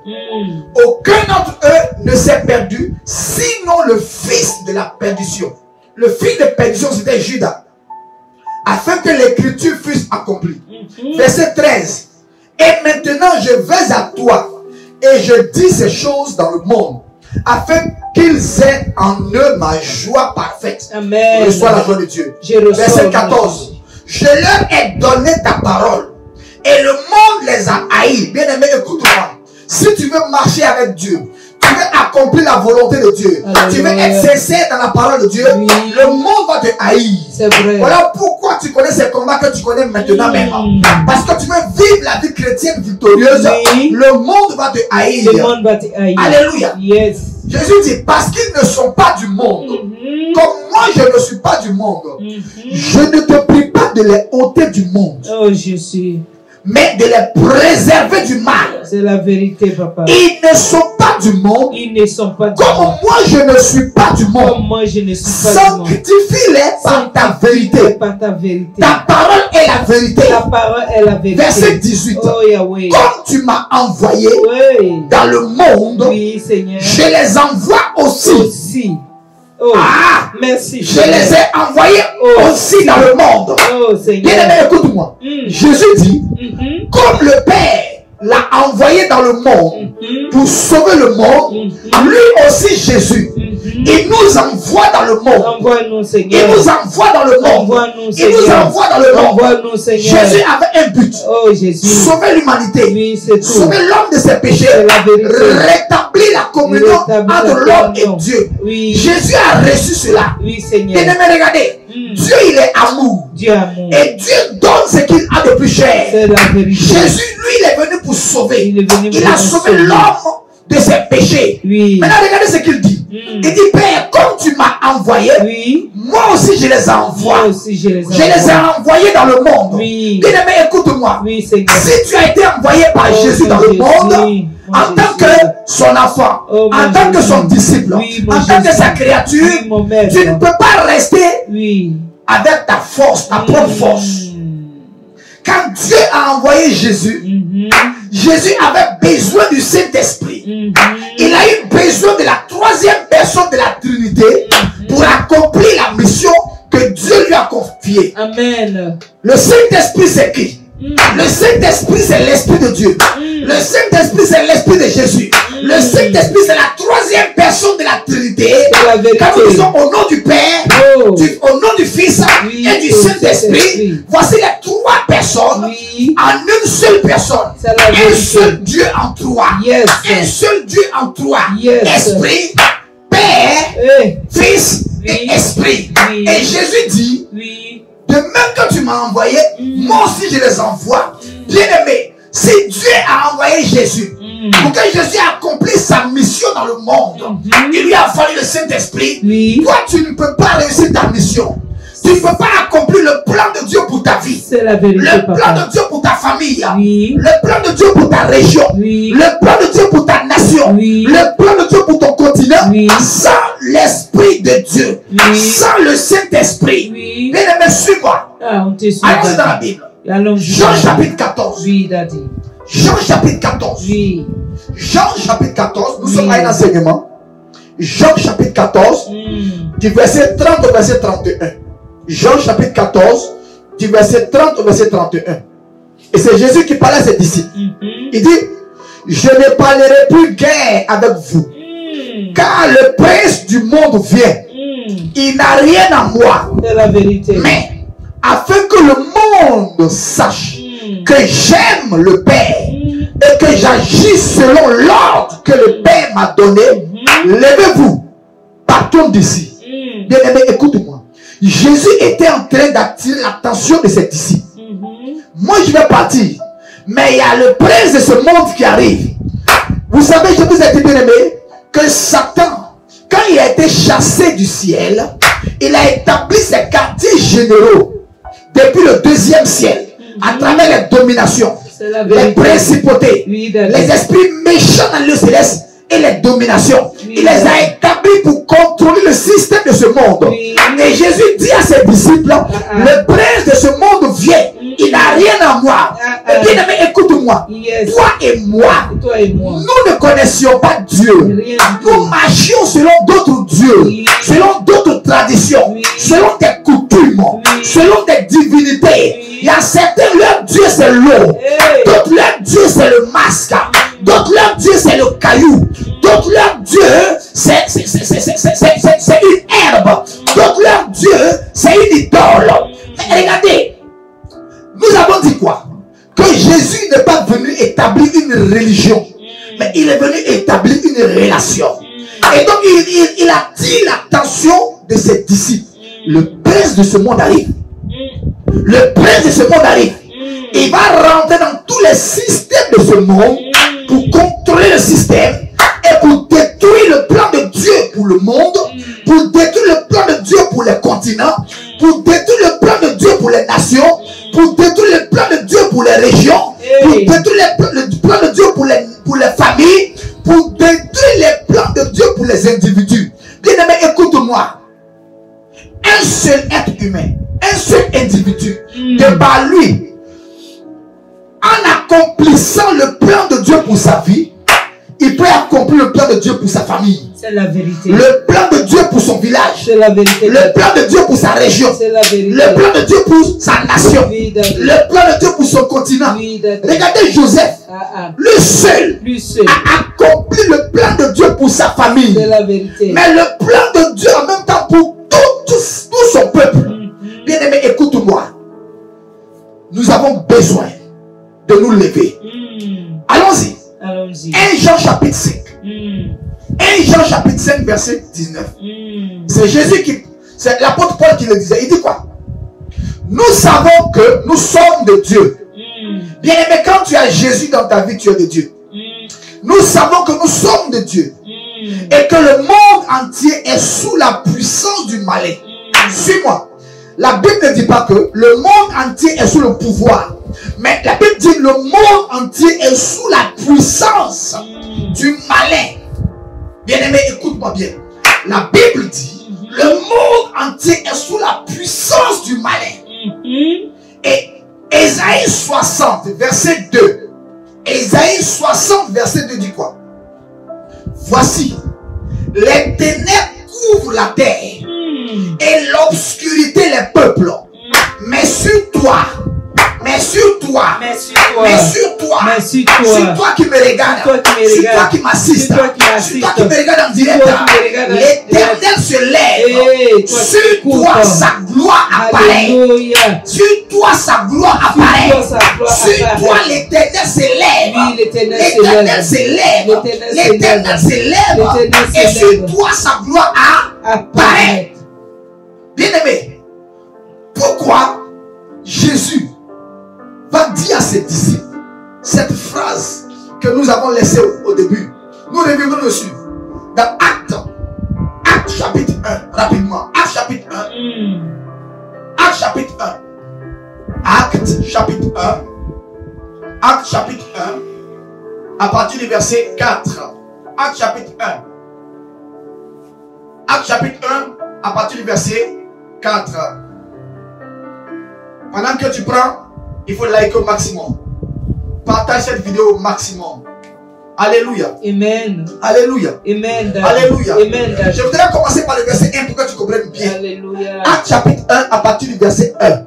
Aucun d'entre eux ne s'est perdu, sinon le fils de la perdition. Le fils de perdition, c'était Judas. Afin que l'écriture fût accomplie. Verset 13. Et maintenant je vais à toi, et je dis ces choses dans le monde, afin qu'ils aient en eux ma joie parfaite. Amen. Reçois la joie de Dieu. Verset 14. Je leur ai donné ta parole, et le monde les a haïs. Bien aimé, écoute-moi. Si tu veux marcher avec Dieu, tu veux accomplir la volonté de Dieu, tu veux être sincère dans la parole de Dieu, le monde va te haïr. C'est vrai. Voilà pourquoi tu connais ces combats que tu connais maintenant même. Parce que tu veux vivre la vie chrétienne victorieuse, le monde va te haïr. Le monde va te haïr. Alléluia. Yes. Jésus dit, parce qu'ils ne sont pas du monde, comme moi je ne suis pas du monde, je ne te prie pas de les ôter du monde. Oh Jésus. Mais de les préserver du mal. C'est la vérité, papa. Ils ne sont pas du monde. Ils ne sont pas du comme monde. Moi je ne suis pas du monde. Comme moi je ne suis pas du monde. Sanctifie-les par ta vérité. Par ta vérité. Ta parole est la vérité. Ta parole est la vérité. Verset 18. Oh Yahweh. Comme tu m'as envoyé dans le monde, Seigneur, je les envoie aussi. Oh, merci. Je les ai envoyés aussi dans le monde. Oh, Seigneur. Bien-aimé, écoute-moi. Jésus dit, comme le Père l'a envoyé dans le monde pour sauver le monde, lui aussi Jésus, il nous envoie dans le monde. Envoie-nous, Seigneur. Il nous envoie dans le monde. Envoie-nous, il nous envoie dans le monde. Envoie-nous, Seigneur. Jésus avait un but. Oh, Jésus. Sauver l'humanité. Oui, c'est tout. Sauver l'homme de ses péchés. Rétablir la communion entre l'homme et Dieu. Oui. Jésus a reçu cela. Oui, Seigneur. Bien-aimé, regardez. Dieu, il est amour. Dieu amour. Et Dieu donne ce qu'il a de plus cher. C'est la vérité. Jésus, lui, il est venu pour sauver. Il a sauvé l'homme de ses péchés. Oui. Maintenant, regardez ce qu'il dit. Il dit, Père, comme tu m'as envoyé, moi aussi je les envoie. Je les ai envoyés dans le monde. Oui. Bien-aimé, écoute-moi. Oui, Seigneur. Si tu as été envoyé par Jésus dans le monde, en tant que son enfant, en tant que son disciple, en tant que sa créature, tu ne peux pas rester avec ta force, ta propre force. Quand Dieu a envoyé Jésus, Jésus avait besoin du Saint-Esprit. Il a eu besoin de la troisième personne de la Trinité pour accomplir la mission que Dieu lui a confiée. Amen. Le Saint-Esprit, c'est qui? Le Saint-Esprit, c'est l'Esprit de Dieu. Le Saint-Esprit, c'est l'Esprit de Jésus. Le Saint-Esprit, c'est la troisième personne de la Trinité. Quand nous disons au nom du Père, au nom du Fils et du Saint-Esprit, voici les trois personnes en une seule personne. Un seul Dieu en trois. Un seul Dieu en trois. Esprit, Père, Fils et Esprit. Et Jésus dit, de même que tu m'as envoyé, moi aussi je les envoie. Bien-aimé, si Dieu a envoyé Jésus, pour que Jésus accomplisse sa mission dans le monde, il lui a fallu le Saint-Esprit. Toi, tu ne peux pas réussir ta mission. Tu ne peux pas accomplir le plan de Dieu pour ta vie. C'est la vérité, le plan de Dieu pour ta famille. Le plan de Dieu pour ta région. Le plan de Dieu pour ta nation. Le plan de Dieu pour ton continent. Sans l'Esprit de Dieu. Sans le Saint-Esprit. Bien-aimé, suis-moi. Allons dans la Bible. Jean chapitre 14. Jean chapitre 14. Jean chapitre 14. Nous sommes à un enseignement. Jean chapitre 14. Du verset 30 au verset 31. Jean chapitre 14, du verset 30 au verset 31. Et c'est Jésus qui parlait à ses disciples. Il dit, je ne parlerai plus guère avec vous, car le prince du monde vient. Il n'a rien à moi. C'est la vérité. Mais, afin que le monde sache que j'aime le Père et que j'agis selon l'ordre que le Père m'a donné, levez-vous, partons d'ici. Bien aimé, écoute-moi. Jésus était en train d'attirer l'attention de ses disciples. Moi, je vais partir. Mais il y a le prince de ce monde qui arrive. Vous savez, je vous ai dit, bien aimé, que Satan, quand il a été chassé du ciel, il a établi ses quartiers généraux depuis le 2e ciel, à travers les dominations, les principautés, les esprits méchants dans le céleste et les dominations. Il les a établis pour contrôler le système de ce monde. Et Jésus dit à ses disciples, le prince de ce monde vient. Il n'a rien à moi. Bien aimé, écoute-moi. Toi et moi, nous ne connaissions pas Dieu. Nous marchions selon d'autres dieux, selon d'autres traditions, selon des coutumes, selon des divinités. Il y a certains, leur Dieu c'est l'eau. D'autres, leur Dieu c'est le masque. D'autres, leur Dieu c'est le caillou. D'autres, leur Dieu c'est une herbe. D'autres, leur Dieu c'est une idole. Mais regardez, nous avons dit quoi? Que Jésus n'est pas venu établir une religion, mais il est venu établir une relation. Et donc il attire l'attention de ses disciples. Le prince de ce monde arrive. Le prince de ce monde arrive. Il va rentrer dans tous les systèmes de ce monde pour contrôler le système et pour détruire le plan de Dieu pour le monde, pour détruire le plan de Dieu pour les continents, pour détruire le plan de Dieu pour les nations, pour détruire le plan de Dieu pour les régions, pour détruire le plan de Dieu pour les familles, pour détruire les plans de Dieu pour les individus. Bien aimé, écoute-moi. Un seul être humain, un seul individu, de par lui, en accomplissant le plan de Dieu pour sa vie, il peut accomplir le plan de Dieu pour sa famille. C'est la vérité. Le plan de Dieu pour son village. C'est la vérité. Le plan de Dieu pour sa région. C'est la vérité. Le plan de Dieu pour sa nation. Le plan de Dieu pour son continent. Regardez Joseph. Le seul a accompli le plan de Dieu pour sa famille. C'est la vérité. Mais le plan de Dieu en même temps pour tout son peuple. Bien aimé, écoute-moi. Nous avons besoin de nous lever. Allons-y. 1 Jean chapitre 5. 1 Jean chapitre 5 verset 19. C'est Jésus qui... C'est l'apôtre Paul qui le disait. Il dit quoi? Nous savons que nous sommes de Dieu. Bien aimé, quand tu as Jésus dans ta vie, tu es de Dieu. Nous savons que nous sommes de Dieu. Et que le monde entier est sous la puissance du malin. Suis-moi. La Bible ne dit pas que le monde entier est sous le pouvoir. Mais la Bible dit que le monde entier est sous la puissance du malin. Bien-aimé, écoute-moi bien. La Bible dit le monde entier est sous la puissance du malin. Et Ésaïe 60, verset 2. Ésaïe 60, verset 2 dit quoi? Voici, les ténèbres couvrent la terre et l'obscurité les peuples. Mais sur toi, sur toi qui me regarde, sur toi qui m'assiste, sur toi qui me regarde en direct, l'Éternel se lève, sur toi sa gloire apparaît, sur toi sa gloire apparaît, sur toi l'Éternel s'élève, l'Éternel s'élève, l'Éternel s'élève, et sur toi sa gloire apparaît. Bien aimé, pourquoi Jésus va dire à ses disciples cette phrase que nous avons laissée au début? Nous revenons dessus. Dans Acte chapitre 1, rapidement. Acte chapitre 1. Acte chapitre 1. Acte chapitre 1. Acte chapitre 1. À partir du verset 4. Acte chapitre 1. Acte chapitre 1. À partir du verset 4. Pendant que tu prends, il faut liker au maximum. Partage cette vidéo au maximum. Alléluia. Amen. Alléluia. Amen. Alléluia. Amen. Je voudrais commencer par le verset 1 pour que tu comprennes bien. Alléluia. Acte chapitre 1 à partir du verset 1.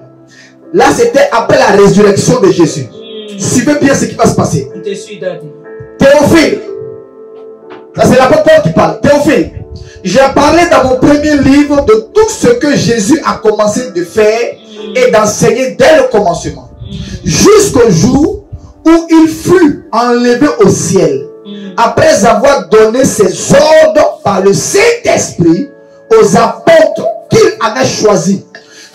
Là, c'était après la résurrection de Jésus. Suivez bien ce qui va se passer. Je te suis, Daddy. Théophile. Ça, c'est l'apôtre Paul qui parle. Théophile. J'ai parlé dans mon premier livre de tout ce que Jésus a commencé de faire et d'enseigner dès le commencement, jusqu'au jour où il fut enlevé au ciel, après avoir donné ses ordres par le Saint-Esprit aux apôtres qu'il avait choisis.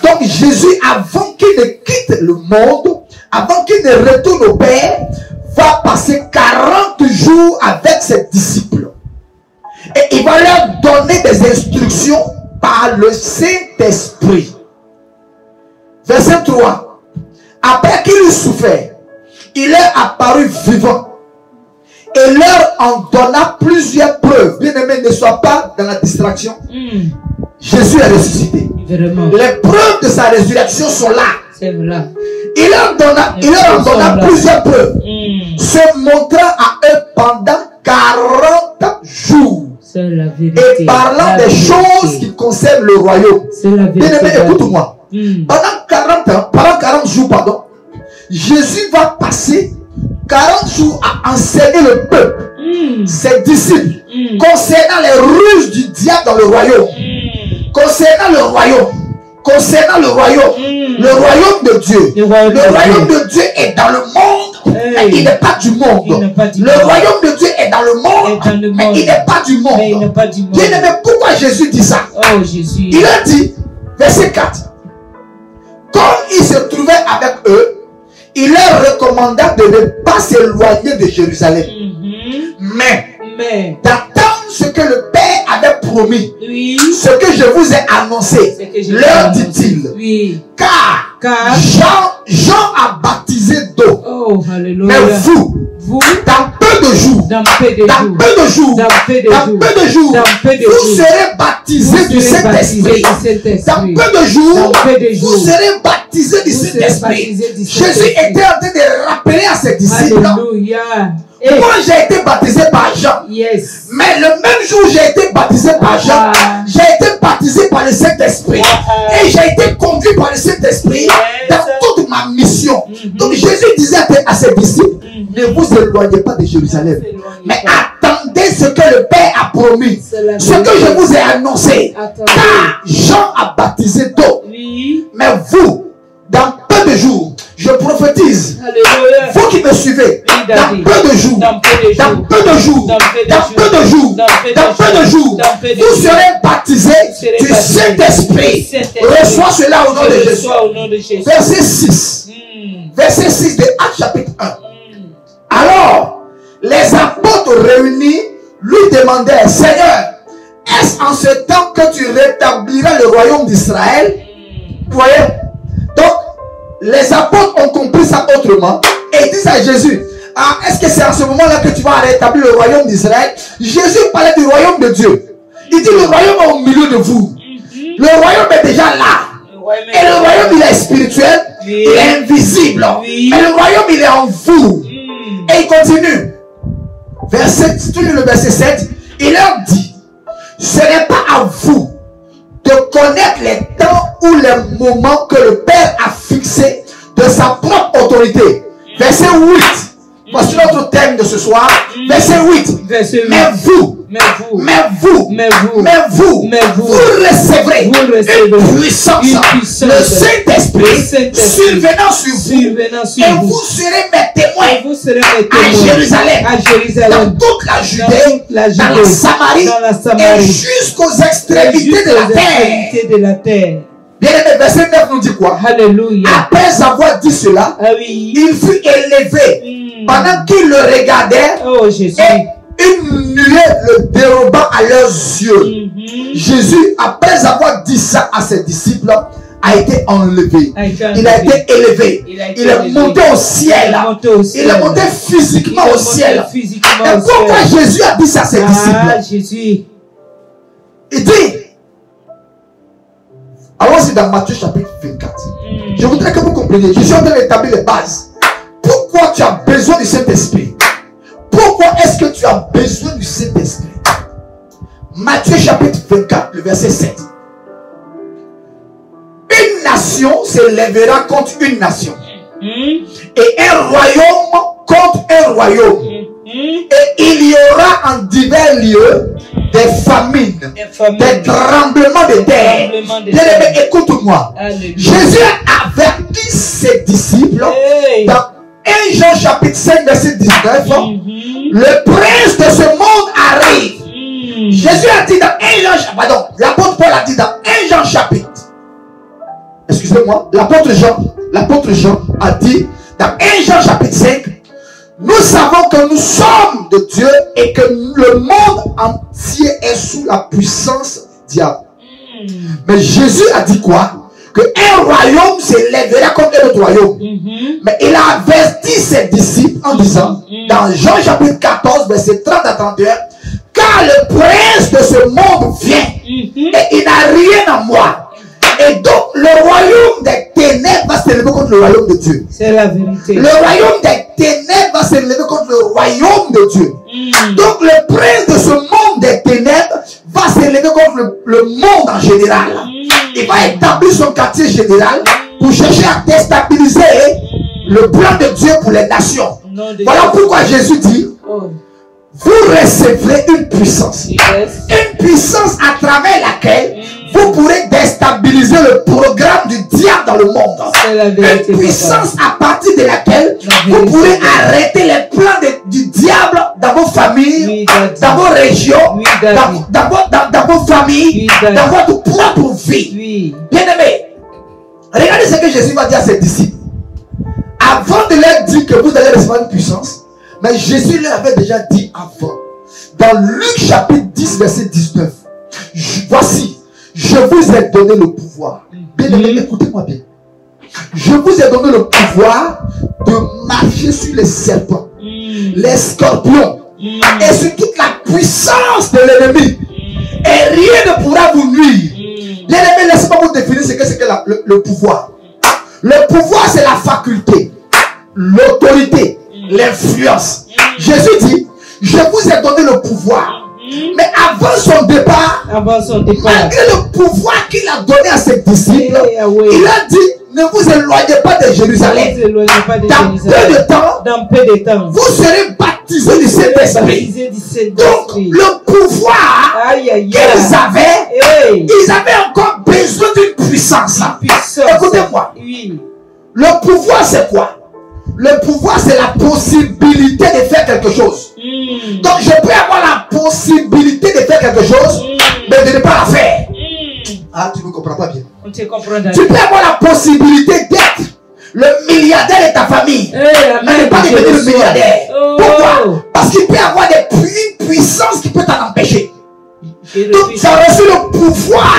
Donc Jésus, avant qu'il ne quitte le monde, avant qu'il ne retourne au Père, va passer 40 jours avec ses disciples. Et il va leur donner des instructions par le Saint-Esprit. Verset 3. Après qu'il eut souffert, il est apparu vivant et leur en donna plusieurs preuves. Bien aimé, ne sois pas dans la distraction. Jésus est ressuscité. Vraiment. Les preuves de sa résurrection sont là. C'est vrai. Il leur en donna plusieurs preuves, se montrant à eux pendant 40 jours. C'est la vérité. Et parlant des choses qui concernent le royaume. C'est la vérité. Bien aimé, écoute-moi. Pendant 40 jours, pardon, Jésus va passer 40 jours à enseigner le peuple, ses disciples, concernant les ruses du diable dans le royaume, concernant le royaume, le royaume de Dieu. Le royaume de Dieu est dans le monde, mais il n'est pas du monde. Le royaume de Dieu est dans le monde, mais il n'est pas du monde. Bien aimé, pourquoi Jésus dit ça? Oh, Jésus. Il a dit, verset 4, comme il se trouvait avec eux, il leur recommanda de ne pas s'éloigner de Jérusalem, mais d'attendre ce que le Père avait promis, ce que je vous ai annoncé, leur dit-il. Car Jean a baptisé d'eau, mais vous, dans peu de jours, vous serez baptisés du Saint-Esprit. Dans peu de jours, vous serez baptisés du Saint-Esprit. Jésus était en train de rappeler à ses disciples. Moi, j'ai été baptisé par Jean. Mais le même jour où j'ai été baptisé par Jean, j'ai été baptisé par le Saint-Esprit. Et j'ai été conduit par le Saint-Esprit dans toute ma mission. Donc Jésus disait à ses disciples, ne vous éloignez pas de Jérusalem, mais attendez ce que le Père a promis, ce que je vous ai annoncé. Car Jean a baptisé d'eau, mais vous, dans peu de jours, je prophétise, vous qui me suivez, dans peu de jours, vous serez baptisés du Saint-Esprit. Reçois cela au nom de Jésus. Verset 6. Verset 6 de Actes chapitre 1. Alors, les apôtres réunis lui demandèrent, Seigneur, est-ce en ce temps que tu rétabliras le royaume d'Israël? Vous voyez? Donc, les apôtres ont compris ça autrement et ils disent à Jésus, ah, est-ce que c'est en ce moment-là que tu vas rétablir le royaume d'Israël? Jésus parlait du royaume de Dieu. Il dit, le royaume est au milieu de vous. Le royaume est déjà là. Et le royaume, il est spirituel, il est invisible. Et le royaume, il est en vous. Et il continue. Toujours le verset 7. Il leur dit, ce n'est pas à vous de connaître les temps ou les moments que le Père a fixés de sa propre autorité. Verset 8. Voici notre thème de ce soir. Verset 8. Mais vous recevrez une puissance, le Saint-Esprit survenant sur vous, et vous serez mes témoins à Jérusalem, dans toute la Judée, dans la Samarie et jusqu'aux extrémités de la terre. Bien aimé, verset 9 nous dit quoi? Alléluia. Après avoir dit cela, il fut élevé pendant qu'ils le regardaient. Oh, Jésus. Et une nuée le déroba à leurs yeux. Jésus, après avoir dit ça à ses disciples, a été enlevé. Il a été élevé. Il est monté au ciel. Il est monté physiquement au ciel. Et pourquoi Jésus a dit ça à ses disciples? Il dit, allons-y dans Matthieu chapitre 24. Je voudrais que vous compreniez. Je suis en train d'établir les bases. Pourquoi tu as besoin du Saint-Esprit? Pourquoi est-ce que tu as besoin du Saint-Esprit? Matthieu chapitre 24, le verset 7. Une nation se lèvera contre une nation. Et un royaume contre un royaume. Et il y aura en divers lieux des famines, des tremblements de terre. Bien-aimé, écoute-moi. Jésus a averti ses disciples dans 1 Jean chapitre 5 verset 19. Le prince de ce monde arrive. Jésus a dit dans 1 Jean, pardon, l'apôtre Paul suivez-moi, l'apôtre Jean a dit dans 1 Jean chapitre 5, nous savons que nous sommes de Dieu et que le monde entier est sous la puissance du diable. Mais Jésus a dit quoi? qu'un royaume s'élèvera comme un autre royaume. Mais il a averti ses disciples en disant, dans Jean chapitre 14, verset 30 à 31, car le prince de ce monde vient et il n'a rien à moi. Et donc le royaume des ténèbres va s'élever contre le royaume de Dieu. C'est la vérité. Le royaume des ténèbres va s'élever contre le royaume de Dieu. Donc le prince de ce monde des ténèbres va s'élever contre le monde en général. Il va établir son quartier général pour chercher à déstabiliser le plan de Dieu pour les nations. Voilà pourquoi Jésus dit, vous recevrez une puissance. Une puissance à travers laquelle vous pourrez déstabiliser le programme du diable dans le monde. Une puissance à partir de laquelle vous pourrez arrêter les plans du diable dans vos familles, dans vos régions, dans vos familles, dans votre propre vie. Bien aimé, regardez ce que Jésus va dire à ses disciples. Avant de leur dire que vous allez recevoir une puissance, mais Jésus leur avait déjà dit avant. Dans Luc chapitre 10, verset 19. Voici, je vous ai donné le pouvoir. Bien aimé, écoutez-moi bien. Je vous ai donné le pouvoir de marcher sur les serpents, les scorpions, et sur toute la puissance de l'ennemi. Et rien ne pourra vous nuire. Bien aimé, laissez-moi vous définir ce que c'est que le pouvoir. Le pouvoir, c'est la faculté, l'autorité, l'influence. Jésus dit, je vous ai donné le pouvoir. Mais avant son départ, malgré le pouvoir qu'il a donné à ses disciples, il a dit, ne vous éloignez pas de Jérusalem. Dans peu de temps, vous serez baptisés du Saint-Esprit. Donc, le pouvoir qu'ils avaient, ils avaient encore besoin d'une puissance. Écoutez-moi. Le pouvoir, c'est quoi? Le pouvoir, c'est la possibilité de faire quelque chose. Donc, je peux avoir la possibilité de faire quelque chose, mais de ne pas la faire. Ah, tu ne me comprends pas bien. Tu peux avoir la possibilité d'être le milliardaire de ta famille, mais ne pas devenir le milliardaire. Pourquoi? Parce qu'il peut y avoir une puissance qui peut t'en empêcher. Donc, tu as reçu le pouvoir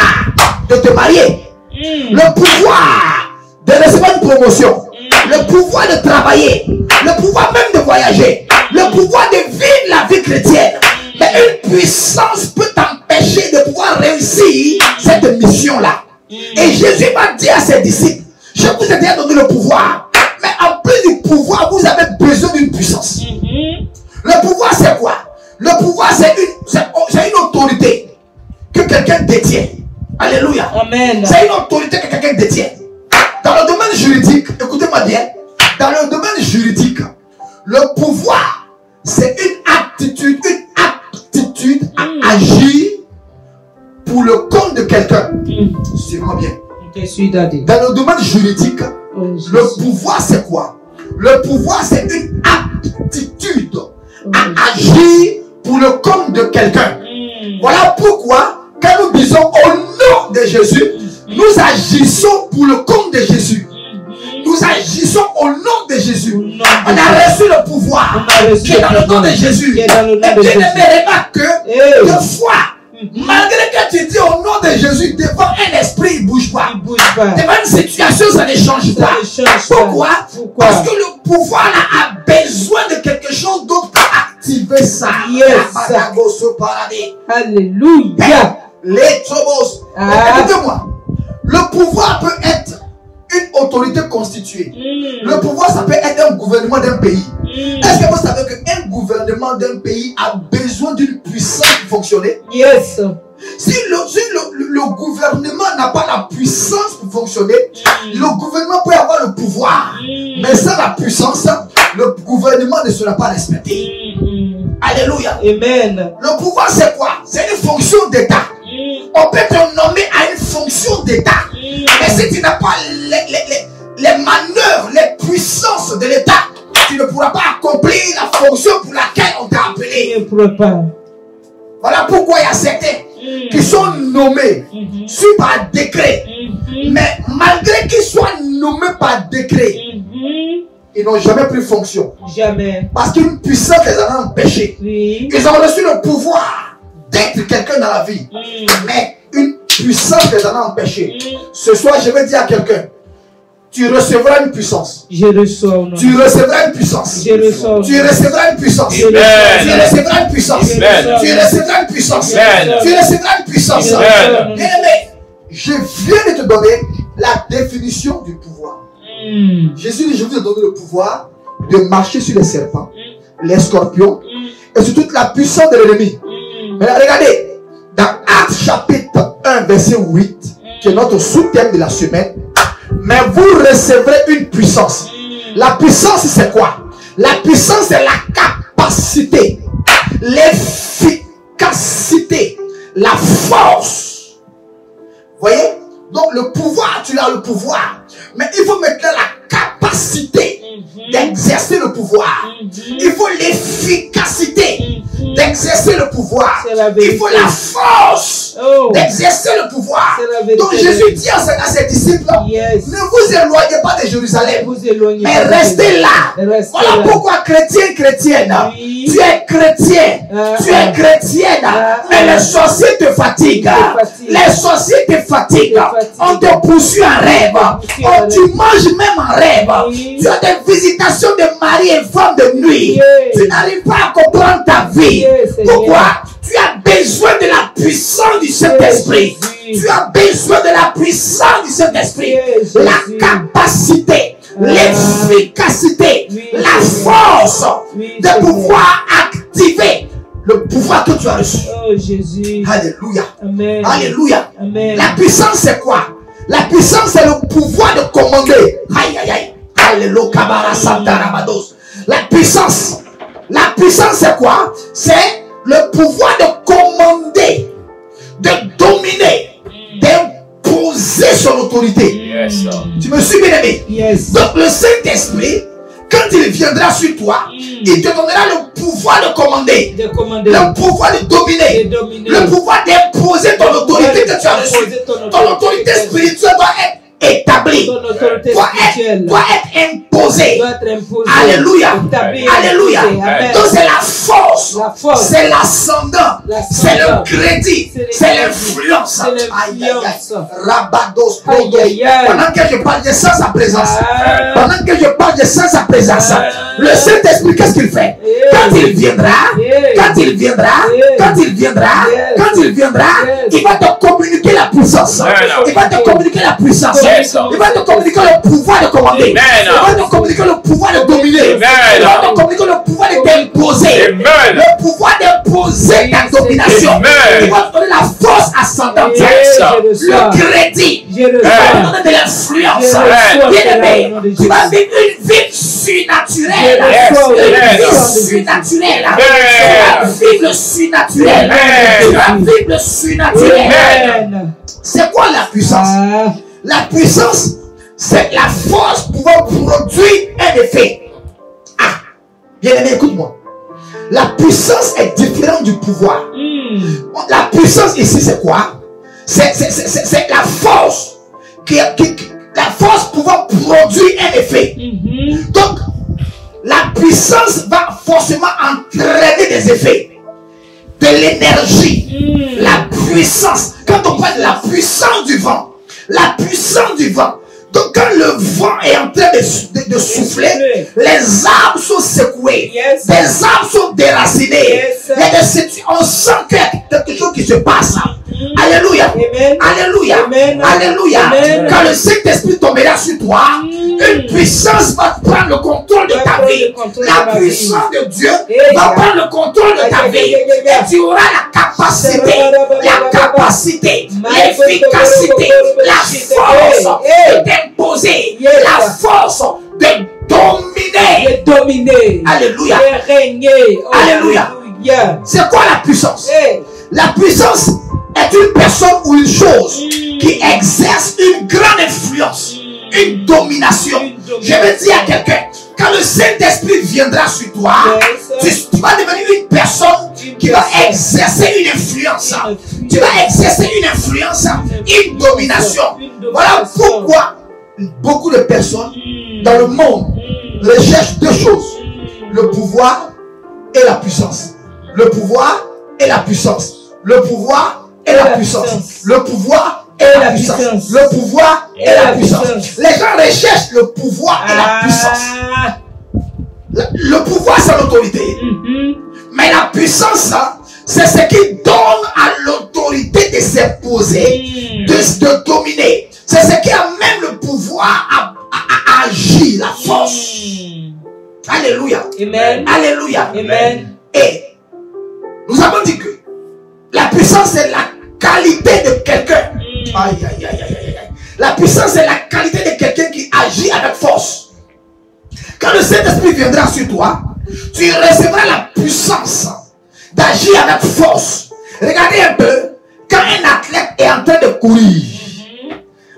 de te marier, le pouvoir de recevoir une promotion, le pouvoir de travailler, le pouvoir même de voyager, le pouvoir de vivre la vie chrétienne. Mais une puissance peut t'empêcher de pouvoir réussir cette mission-là. Et Jésus va dire à ses disciples, je vous ai déjà donné le pouvoir, mais en plus du pouvoir, vous avez besoin d'une puissance. Le pouvoir, c'est quoi? Le pouvoir, c'est une autorité que quelqu'un détient. Alléluia. C'est une autorité que quelqu'un détient. Dans le domaine juridique, écoutez-moi bien, dans le domaine juridique, le pouvoir, c'est une aptitude à agir pour le compte de quelqu'un. Suivez-moi bien. Dans le domaine juridique, le pouvoir, c'est quoi? Le pouvoir, c'est une aptitude à agir pour le compte de quelqu'un. Voilà pourquoi, quand nous disons au nom de Jésus, nous agissons pour le compte de Jésus. Nous agissons au nom de Jésus. On a reçu le pouvoir qui est dans le nom de Jésus. Et bien aimé, remarque que deux fois, malgré que tu dis au nom de Jésus, devant un esprit, il ne bouge pas. Devant une situation, ça ne change pas. Pourquoi? Parce que le pouvoir là, a besoin de quelque chose d'autre pour activer ça. Alléluia. Écoutez-moi. Le pouvoir peut être une autorité constituée. Le pouvoir, ça peut être un gouvernement d'un pays. Est-ce que vous savez qu'un gouvernement d'un pays a besoin d'une puissance pour fonctionner? Yes. Si le gouvernement n'a pas la puissance pour fonctionner, le gouvernement peut avoir le pouvoir. Mais sans la puissance, le gouvernement ne sera pas respecté. Alléluia. Amen. Le pouvoir, c'est quoi? C'est une fonction d'État. On peut te nommer à une fonction d'État. Mais si tu n'as pas les manœuvres, les puissances de l'État, tu ne pourras pas accomplir la fonction pour laquelle on t'a appelé. Je ne pourrais pas. Voilà pourquoi il y a certains qui sont nommés sur par décret. Mais malgré qu'ils soient nommés par décret, ils n'ont jamais pris fonction. Jamais. Parce qu'une puissance les a empêchés. Oui. Ils ont reçu le pouvoir d'être quelqu'un dans la vie. Mais une puissance les a empêchés. Ce soir, je vais dire à quelqu'un, tu recevras une puissance. Je reçois au nom. Tu recevras une puissance. Je reçois. Tu recevras une puissance. Tu recevras une puissance. Tu recevras une puissance. Tu recevras une puissance. Bien-aimé, je viens de te donner la définition du pouvoir. Jésus dit, je vous ai donné le pouvoir de marcher sur les serpents, les scorpions et sur toute la puissance de l'ennemi. Mais regardez, dans Actes chapitre 1 verset 8, qui est notre sous-thème de la semaine, mais vous recevrez une puissance. La puissance c'est quoi? La puissance c'est la capacité, l'efficacité, la force. Vous voyez? Donc le pouvoir, tu as le pouvoir. Mais il faut maintenant la capacité d'exercer le pouvoir. Il faut l'efficacité d'exercer le pouvoir. Il faut la force d'exercer le pouvoir. Donc Jésus dit à ses disciples, ne vous éloignez pas de Jérusalem, mais restez là. Voilà pourquoi chrétien, chrétienne, tu es chrétien, tu es chrétienne, mais les sorciers te fatiguent. Les sorciers te fatiguent. On te poursuit en rêve. Tu manges même en rêve. Tu as des visitations de mari et femme de nuit. Tu n'arrives pas à comprendre ta vie. Pourquoi? Tu as besoin de la puissance du Saint-Esprit. Tu as besoin de la puissance du Saint-Esprit. La capacité, l'efficacité, la force de pouvoir activer le pouvoir que tu as reçu. Oh Jésus. Alléluia. Amen. Alléluia. Amen. La puissance c'est quoi? La puissance c'est le pouvoir de commander. Aïe aïe aïe. Alléluia. Kabara Santa Rabados. La puissance c'est quoi? C'est le pouvoir de commander, de dominer, d'imposer son autorité. Tu me suis, bien aimé? Donc le Saint-Esprit, quand il viendra sur toi, il te donnera le pouvoir de commander, le pouvoir de dominer, le pouvoir d'imposer ton autorité que tu as reçue. Ton autorité spirituelle doit être établie, doit être imposée. Alléluia. Alléluia. Donc c'est la force, c'est l'ascendant, c'est le crédit, c'est l'influence. Rabados. Pendant que je parle de ça, sa présence, pendant que je parle de ça, sa présence, le Saint-Esprit, qu'est-ce qu'il fait? Quand il viendra, il va te communiquer la puissance. Il va te communiquer la puissance. Il va te communiquer le pouvoir de commander. Il va te communiquer le pouvoir de dominer. Il va te communiquer le pouvoir de t'imposer. Le pouvoir d'imposer ta domination. Il va te donner la force ascendante. Le crédit. Il va te donner de l'influence. Bien-aimé, tu vas vivre une vie surnaturelle. Une vie surnaturelle. Tu vas vivre le surnaturel. Tu vas vivre le surnaturel. C'est quoi la puissance? La puissance, c'est la force pouvant produire un effet. Ah, bien aimé, écoute-moi. La puissance est différente du pouvoir. La puissance ici, c'est quoi? C'est la force la force pouvant produire un effet. Donc, la puissance va forcément entraîner des effets. De l'énergie. La puissance. Quand on parle de la puissance du vent, la puissance du vent. Donc quand le vent est en train de souffler, les arbres sont secoués, les arbres sont déracinés. On sent qu'il y a quelque chose qui se passe. Alléluia. Alléluia. Alléluia. Quand le Saint-Esprit tombera sur toi, une puissance va prendre le contrôle de ta vie. La puissance de Dieu va prendre le contrôle de ta vie. Et tu auras la capacité, l'efficacité, la force de t'imposer, la force de dominer. Alléluia. Alléluia. C'est quoi la puissance? La puissance est une personne ou une chose qui exerce une grande influence, une domination. Je veux dire à quelqu'un, quand le Saint-Esprit viendra sur toi, tu vas devenir une personne qui va exercer une influence. Tu vas exercer une influence, une domination. Voilà pourquoi beaucoup de personnes dans le monde recherchent deux choses. Le pouvoir et la puissance. Le pouvoir et la puissance. Le pouvoir et la puissance. Le pouvoir et la puissance. Le pouvoir et la puissance. Les gens recherchent le pouvoir et la puissance. Le pouvoir, c'est l'autorité. Mais la puissance, c'est ce qui donne à l'autorité de s'imposer, de dominer. C'est ce qui amène le pouvoir à agir, la force. Alléluia. Amen. Alléluia. Amen. Et nous avons dit que la puissance, c'est la qualité de quelqu'un. Aïe, aïe, aïe, aïe, aïe. La puissance, c'est la qualité de quelqu'un qui agit avec force. Quand le Saint-Esprit viendra sur toi, tu recevras la puissance d'agir avec force. Regardez un peu, quand un athlète est en train de courir,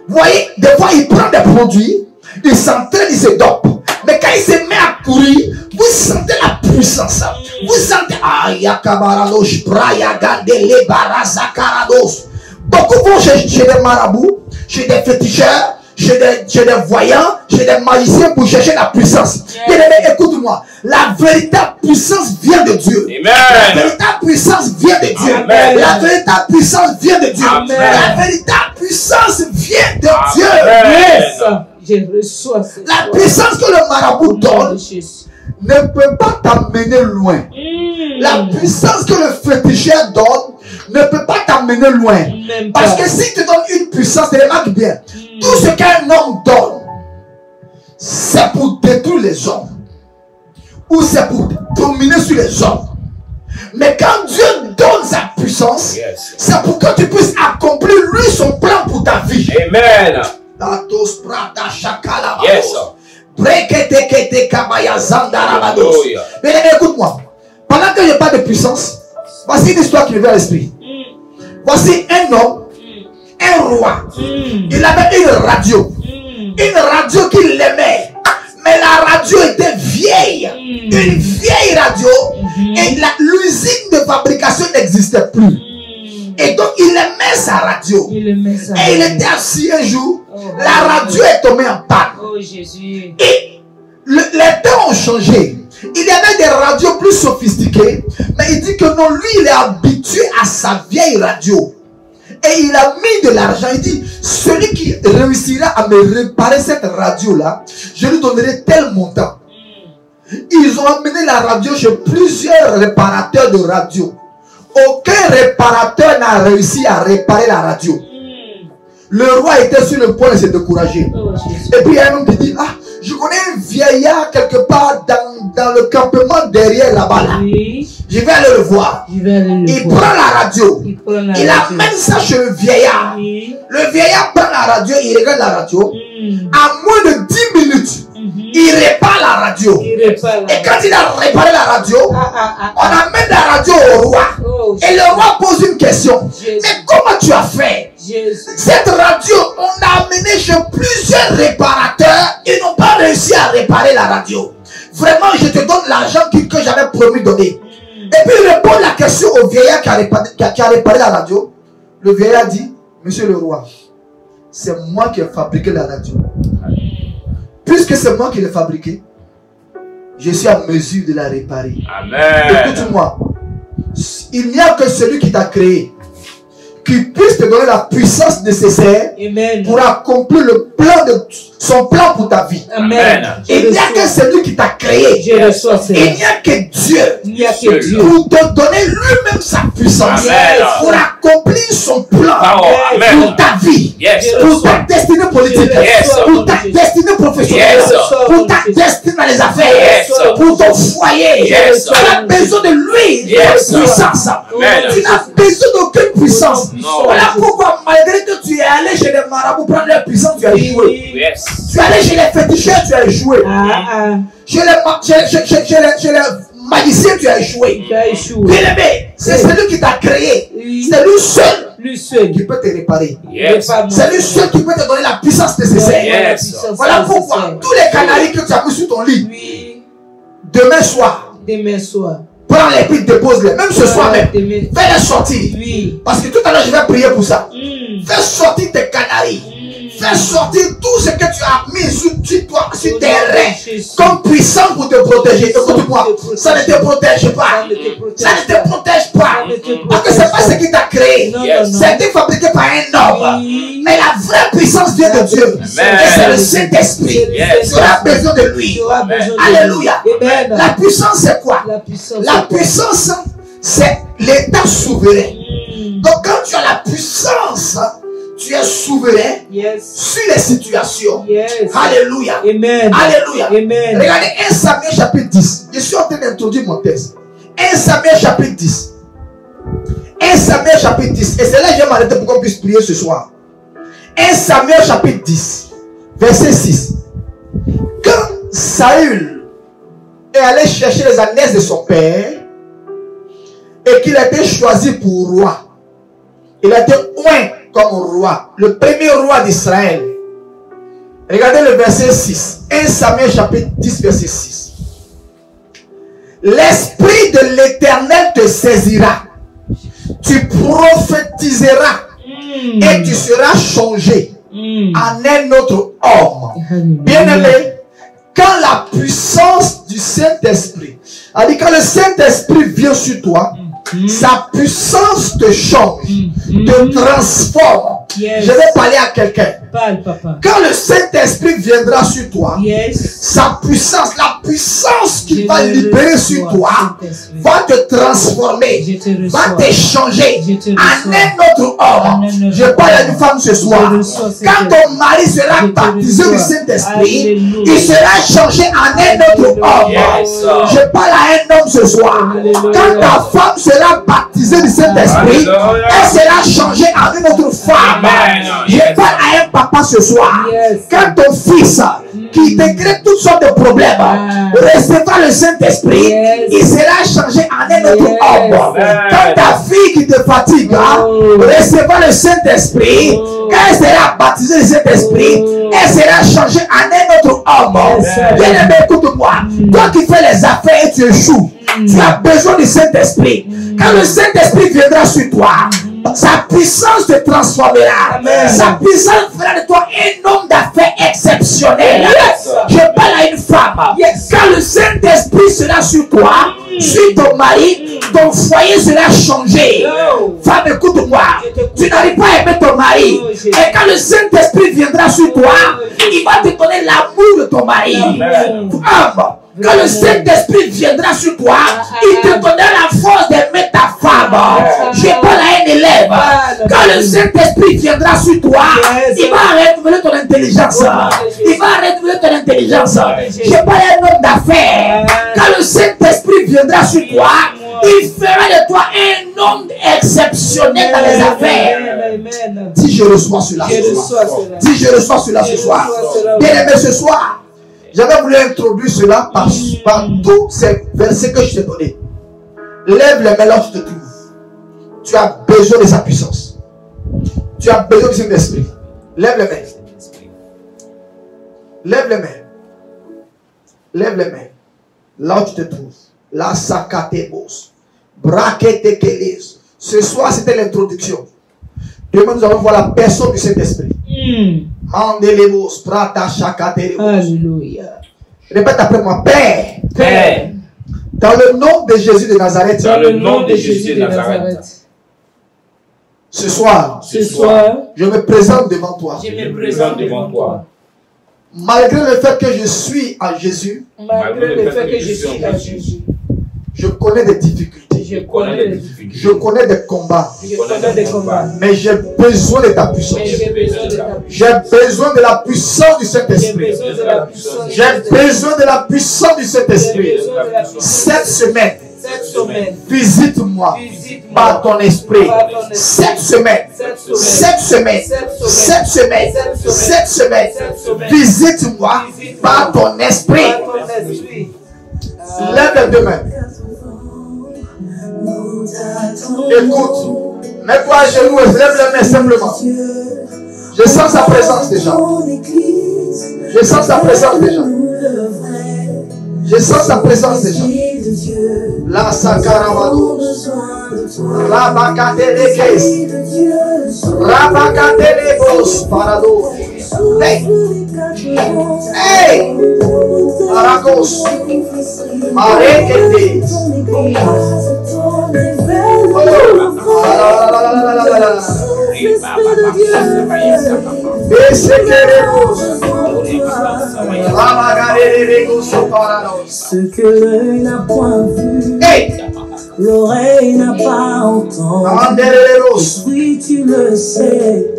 vous voyez, des fois il prend des produits, il s'entraîne, il se dope. Mais quand il se met à courir, vous sentez la puissance. Vous sentez, beaucoup vont chez des marabouts, chez des féticheurs, chez des voyants, chez des magiciens pour chercher la puissance. Bien aimé, écoute-moi. La véritable puissance vient de Dieu. Amen. La véritable puissance vient de Dieu. Amen. La véritable puissance vient de Dieu. Amen. La véritable puissance vient de Dieu. Amen. Je reçois la puissance que le marabout donne ne peut pas t'amener loin. La puissance que le féticheur donne ne peut pas t'amener loin. Parce que si tu donnes une puissance, remarque bien, tout ce qu'un homme donne, c'est pour détruire les hommes. Ou c'est pour dominer sur les hommes. Mais quand Dieu donne sa puissance, c'est pour que tu puisses accomplir lui son plan pour ta vie. Amen. Yes. Mais écoute-moi. Pendant que je parle de puissance, voici une histoire qui me vient à l'esprit. Voici un homme, un roi. Il avait une radio. Une radio qu'il aimait. Mais la radio était vieille. Une vieille radio. Et l'usine de fabrication n'existait plus. Et donc il aimait sa radio. Et il était assis un jour. La radio est tombée en panne. Et les temps ont changé. Il y avait des radios plus sophistiquées. Mais il dit que non, lui il est habitué à sa vieille radio. Et il a mis de l'argent. Il dit, celui qui réussira à me réparer cette radio-là, je lui donnerai tel montant. Ils ont amené la radio chez plusieurs réparateurs de radio. Aucun réparateur n'a réussi à réparer la radio. Le roi était sur le point de se décourager. Et puis il y a un homme qui dit, ah, je connais un vieillard quelque part dans le campement derrière là-bas. Là. Je vais aller le voir. Il prend la radio. Il amène ça chez le vieillard. Le vieillard prend la radio, il regarde la radio. À moins de 10 minutes, il répare la radio. Et quand il a réparé la radio, on amène la radio au roi. Et le roi pose une question. Mais comment tu as fait? Cette radio, on a amené chez plusieurs réparateurs. Ils n'ont pas réussi à réparer la radio. Vraiment, je te donne l'argent que j'avais promis donner. Et puis il répond la question au vieillard qui a réparé la radio. Le vieillard dit, monsieur le roi, c'est moi qui ai fabriqué la radio. Puisque c'est moi qui l'ai fabriqué, je suis à mesure de la réparer. Amen. Écoute-moi, il n'y a que celui qui t'a créé qui puisse te donner la puissance nécessaire pour accomplir le plan de son plan pour ta vie. Amen. Il n'y a que celui qui t'a créé. Il n'y a que Dieu. Pour te donner lui-même sa puissance. Amen. Pour accomplir son plan pour ta vie. Pour ta destinée politique. Pour ta destinée professionnelle. Pour ta destinée dans les affaires. Pour ton foyer. Tu as besoin de lui. De puissance. Tu n'as besoin d'aucune puissance. Voilà pourquoi malgré que tu es allé chez les marabouts prendre leur puissance, tu as échoué. Tu es allé chez les féticheurs, tu as échoué. Chez les magiciens, tu as échoué. Bien aimé, c'est celui qui t'a créé. C'est lui seul qui peut te réparer. C'est lui seul qui peut te donner la puissance nécessaire. Voilà pourquoi tous les canaris que tu as mis sur ton lit, demain soir, Prends les pieds, dépose-les. Même ce soir même. Fais-les sortir. Oui. Parce que tout à l'heure, je vais prier pour ça. Fais sortir tes canaries. Fais sortir tout ce que tu as mis sur toi, sur tes reins, comme puissant pour te protéger. Écoute-moi, ça ne te protège pas. Ça ne te protège pas. Parce que ce n'est pas ce qui t'a créé. C'était fabriqué par un homme. Mais la vraie puissance vient de Dieu. Et c'est le Saint-Esprit. Tu auras besoin de lui. Alléluia. La puissance, c'est quoi? La puissance, c'est l'état souverain. Donc quand tu as la puissance, tu es souverain sur les situations. Alléluia. Amen. Alléluia. Amen. Regardez 1 Samuel chapitre 10. Je suis en train d'introduire mon texte. 1 Samuel chapitre 10. 1 Samuel chapitre 10. Et c'est là que je vais m'arrêter pour qu'on puisse prier ce soir. 1 Samuel chapitre 10. Verset 6. Quand Saül est allé chercher les ânesses de son père et qu'il a été choisi pour roi, il a été oint comme roi, le premier roi d'Israël. Regardez le verset 6. 1 Samuel chapitre 10 verset 6. L'Esprit de l'Éternel te saisira. Tu prophétiseras et tu seras changé en un autre homme. Bien-aimé, quand la puissance du Saint-Esprit, quand le Saint-Esprit vient sur toi, sa puissance te change, te transforme. Je vais parler à quelqu'un. Quand le Saint-Esprit viendra sur toi, sa puissance, la puissance qu'il va libérer sur toi, va te transformer, va te changer en un autre homme. Je parle à une femme ce soir. Quand ton mari sera baptisé du Saint-Esprit, il sera changé en un autre homme. Je parle à un homme ce soir. Quand ta femme sera baptisée du Saint-Esprit, elle sera changée en une autre femme. Je parle à un papa ce soir. Quand ton fils qui te crée toutes sortes de problèmes recevra le Saint-Esprit, il sera changé en un autre homme. Quand ta fille qui te fatigue recevra le Saint-Esprit, quand elle sera baptisée du Saint-Esprit, elle sera changée en un autre homme. Bien aimé, écoute-moi. Toi qui fais les affaires et tu échoues, tu as besoin du Saint-Esprit. Quand le Saint-Esprit viendra sur toi, sa puissance te transformera. Sa puissance fera de toi un homme d'affaires exceptionnel. Je parle à une femme. Quand le Saint-Esprit sera sur toi, sur ton mari, ton foyer sera changé. Femme, écoute-moi. Tu n'arrives pas à aimer ton mari. Et quand le Saint-Esprit viendra sur toi, il va te donner l'amour de ton mari. Femme, quand le Saint-Esprit viendra sur toi, il te donnera la force d'aimer ta femme. Je parle à un élève. Quand le Saint-Esprit viendra sur toi, il va renouveler ton intelligence. Il va renouveler ton intelligence. Je parle à un homme d'affaires. Quand le Saint-Esprit viendra sur toi, il fera de toi un homme exceptionnel dans les affaires. Dis je reçois cela ce soir. Dis je reçois cela ce soir. Bien aimé, ce soir, j'avais voulu introduire cela par tous ces versets que je t'ai donnés. Lève les mains là où tu te trouves. Tu as besoin de sa puissance. Tu as besoin de son esprit. Lève les mains. Lève les mains. Lève les mains. Là où tu te trouves. La sakatebos. Braketekeles. Ce soir, c'était l'introduction. Demain, nous allons voir la personne du Saint-Esprit. Mandelebos, prata shakaterebos. Alléluia. Répète après moi. Père. Père. Dans le nom de Jésus de Nazareth. Dans le nom de Jésus de Nazareth. Ce soir, je me présente devant toi. Je me présente devant toi. Malgré le fait que je suis à Jésus, Malgré le fait que je suis à Jésus, je connais des difficultés. je connais des difficultés. Je connais des combats. Je connais des combats. Mais j'ai besoin de ta puissance. Mais j'ai besoin de ta puissance. J'ai besoin de la puissance du J'ai Saint-Esprit. besoin de la puissance. J'ai besoin de la puissance du Saint-Esprit. Cette semaine, visite-moi par ton esprit. Cette semaine, visite-moi par ton esprit. Lève les deux mains. Écoute, mets-toi à genoux et lève les mains simplement. Je sens sa présence déjà. Je sens sa présence déjà. Je sens sa présence déjà. La Sakarabado. Rabakatelekes. Rabakatelekos. Parado. Hey! Hey! Arakos. Marekete. Ce que l'œil n'a point vu, l'oreille n'a pas entendu. Oui, tu le sais.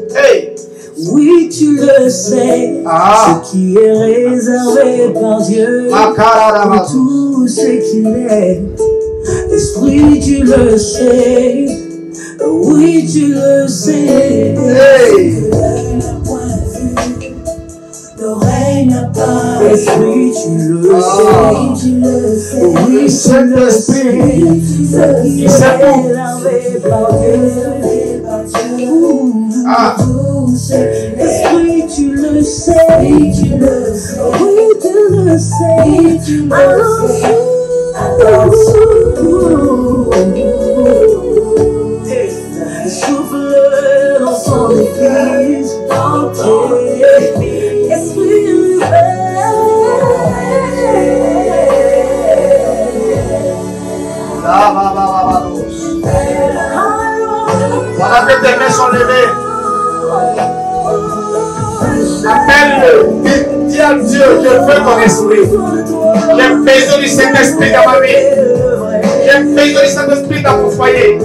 Oui, tu le sais. Ce qui est réservé par Dieu pour tout ce qu'il est. Esprit, tu le sais. Oui, tu le sais. L'oreille n'a pas. Esprit, tu le sais. Oui, tu le sais. Il s'est réservé par Dieu. Esprit, tu le sais. Oui, tu le sais. Souffle dans son église entière. Esprit Voilà que tes mains sont levées. Appelle-le. Dis à Dieu, je veux ton esprit. J'ai besoin du Saint-Esprit dans ma vie. J'ai besoin du Saint-Esprit dans mon foyer.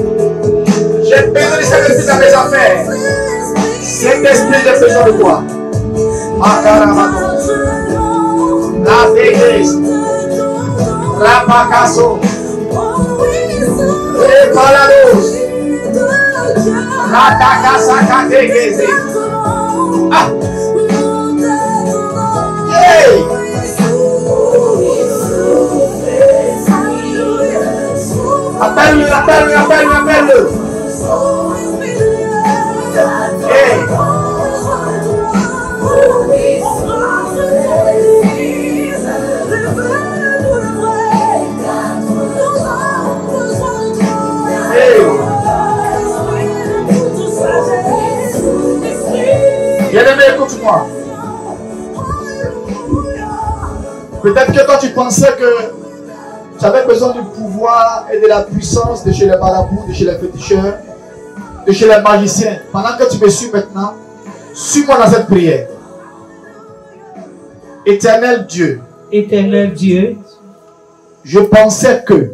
J'ai besoin du Saint-Esprit dans mes affaires. Saint-Esprit, j'ai besoin de toi. Makaramato. La dégrèce. Rapakaso. Et Palados. La Takasaka dégrèce. Ah. Hey. Appelle-le. Hey. Bien-aimé, écoute-moi. Peut-être que quand tu pensais que tu avais besoin du pouvoir et de la puissance de chez les marabouts, de chez les féticheurs, de chez les magiciens, pendant que tu me suis maintenant, suis-moi dans cette prière. Éternel Dieu, je pensais que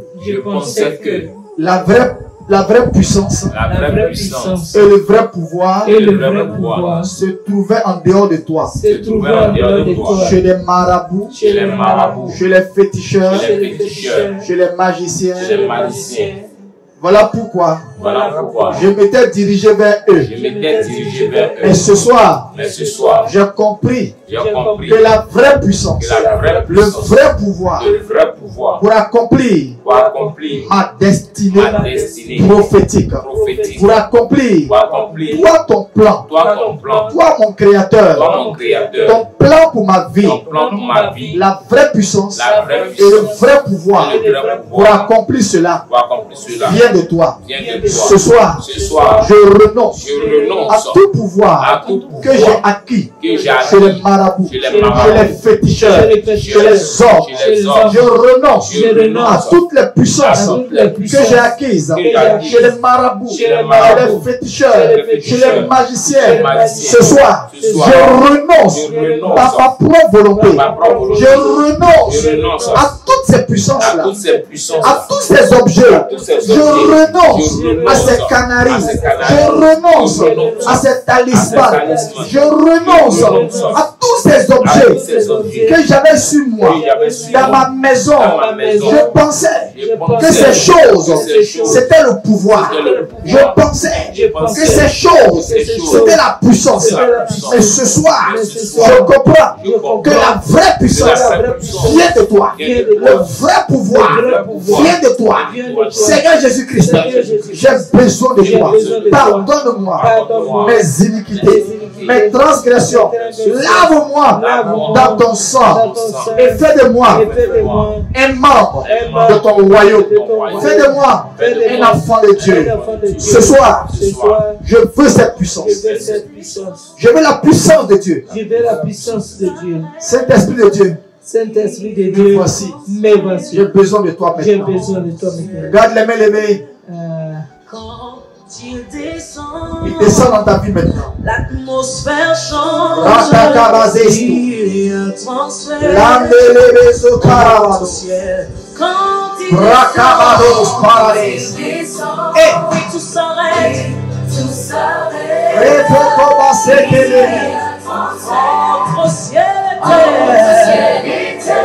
la vraie puissance et le vrai pouvoir se trouvaient en dehors de toi. Chez les marabouts, chez les féticheurs, chez les magiciens. Voilà pourquoi je m'étais dirigé vers eux. Et ce soir, j'ai compris que la vraie puissance, le vrai pouvoir pour accomplir ma destinée prophétique, pour accomplir toi ton plan, toi mon créateur, ton plan pour ma vie, la vraie puissance et le vrai pouvoir pour accomplir cela vient de toi. Ce soir, je renonce à tout pouvoir que j'ai acquis chez les marabouts, chez les féticheurs, chez les orques. Je renonce à toutes les puissances que j'ai acquises chez les marabouts, chez les féticheurs, chez les magiciens. Ce soir, je renonce par ma propre volonté. Je renonce à toutes ces puissances-là, à tous ces objets. Je renonce à ces canaries. Je renonce à ces talismans. Je renonce à tous ces objets que j'avais sur moi, dans ma maison. Je pensais que ces choses, c'était le pouvoir. Je pensais que ces choses, c'était la puissance. Et ce soir, je comprends que la vraie puissance vient de toi. Le vrai pouvoir vient de toi. Seigneur Jésus-Christ, j'ai besoin de toi. Pardonne-moi mes iniquités. mes transgressions. Lave-moi dans ton sang et fais de moi un membre de ton royaume. Fais de moi un enfant de Dieu. Ce soir, je veux cette puissance. Je veux la puissance de Dieu. Saint-Esprit de Dieu. Saint-Esprit de Dieu, voici. Mais voici. J'ai besoin de toi J'ai maintenant. besoin de toi maintenant. Garde les mains levées. Il descend. Il descend dans ta vie maintenant. L'atmosphère change. Ratakabazesti. Transfert. Landelebezokarabados. Quand il Rakabados paradis. descend. Et Oui, tout s'arrête. Tout s'arrête. Repokobasekele. Entre ciel et terre.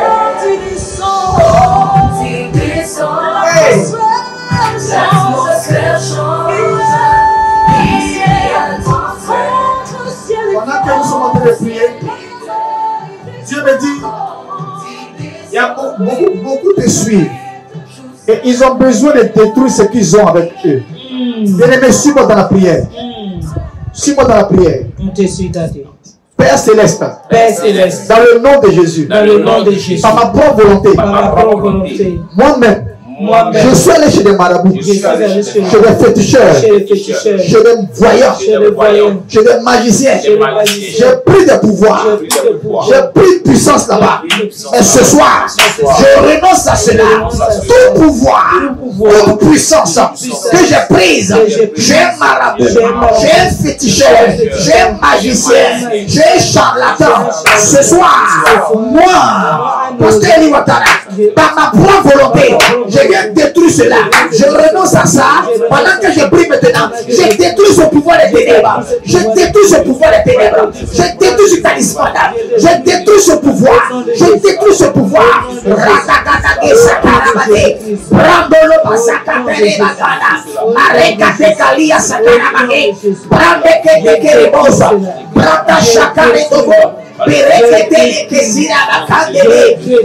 Quand il descend. L'atmosphère change. Pendant que nous sommes en train de prier, Dieu me dit, il y a beaucoup te suivent. Et ils ont besoin de détruire ce qu'ils ont avec eux. Bien-aimé, suis-moi dans la prière. Suis-moi dans la prière. On te suit, Daddy. Père Céleste, Père Céleste, dans le nom de Jésus, dans le nom de Jésus, par ma propre volonté, par ma propre volonté, moi-même, je suis allé chez des marabouts, chez des féticheurs, chez des voyants, chez des magiciens. J'ai pris des pouvoirs, j'ai pris de puissance là-bas. Et ce soir, je renonce à cela. Tout pouvoir, toute puissance que j'ai prise, j'ai un marabout, j'ai un féticheur, j'ai un magicien, j'ai un charlatan. Ce soir, moi, Pasteur Liwatara, par ma propre volonté, je viens détruire cela. Je renonce à ça. Pendant que je prie maintenant, je détruis ce pouvoir des ténèbres. Je détruis ce pouvoir des ténèbres. Je détruis ce talisman. Je détruis ce pouvoir. Je détruis ce pouvoir. Ratakatake sakarabate. Brandolo basakatele bakana. Marekate kalia sakarabate. Brandeke tekerebosa. Branda shakare togo. Berekete que sira la candele,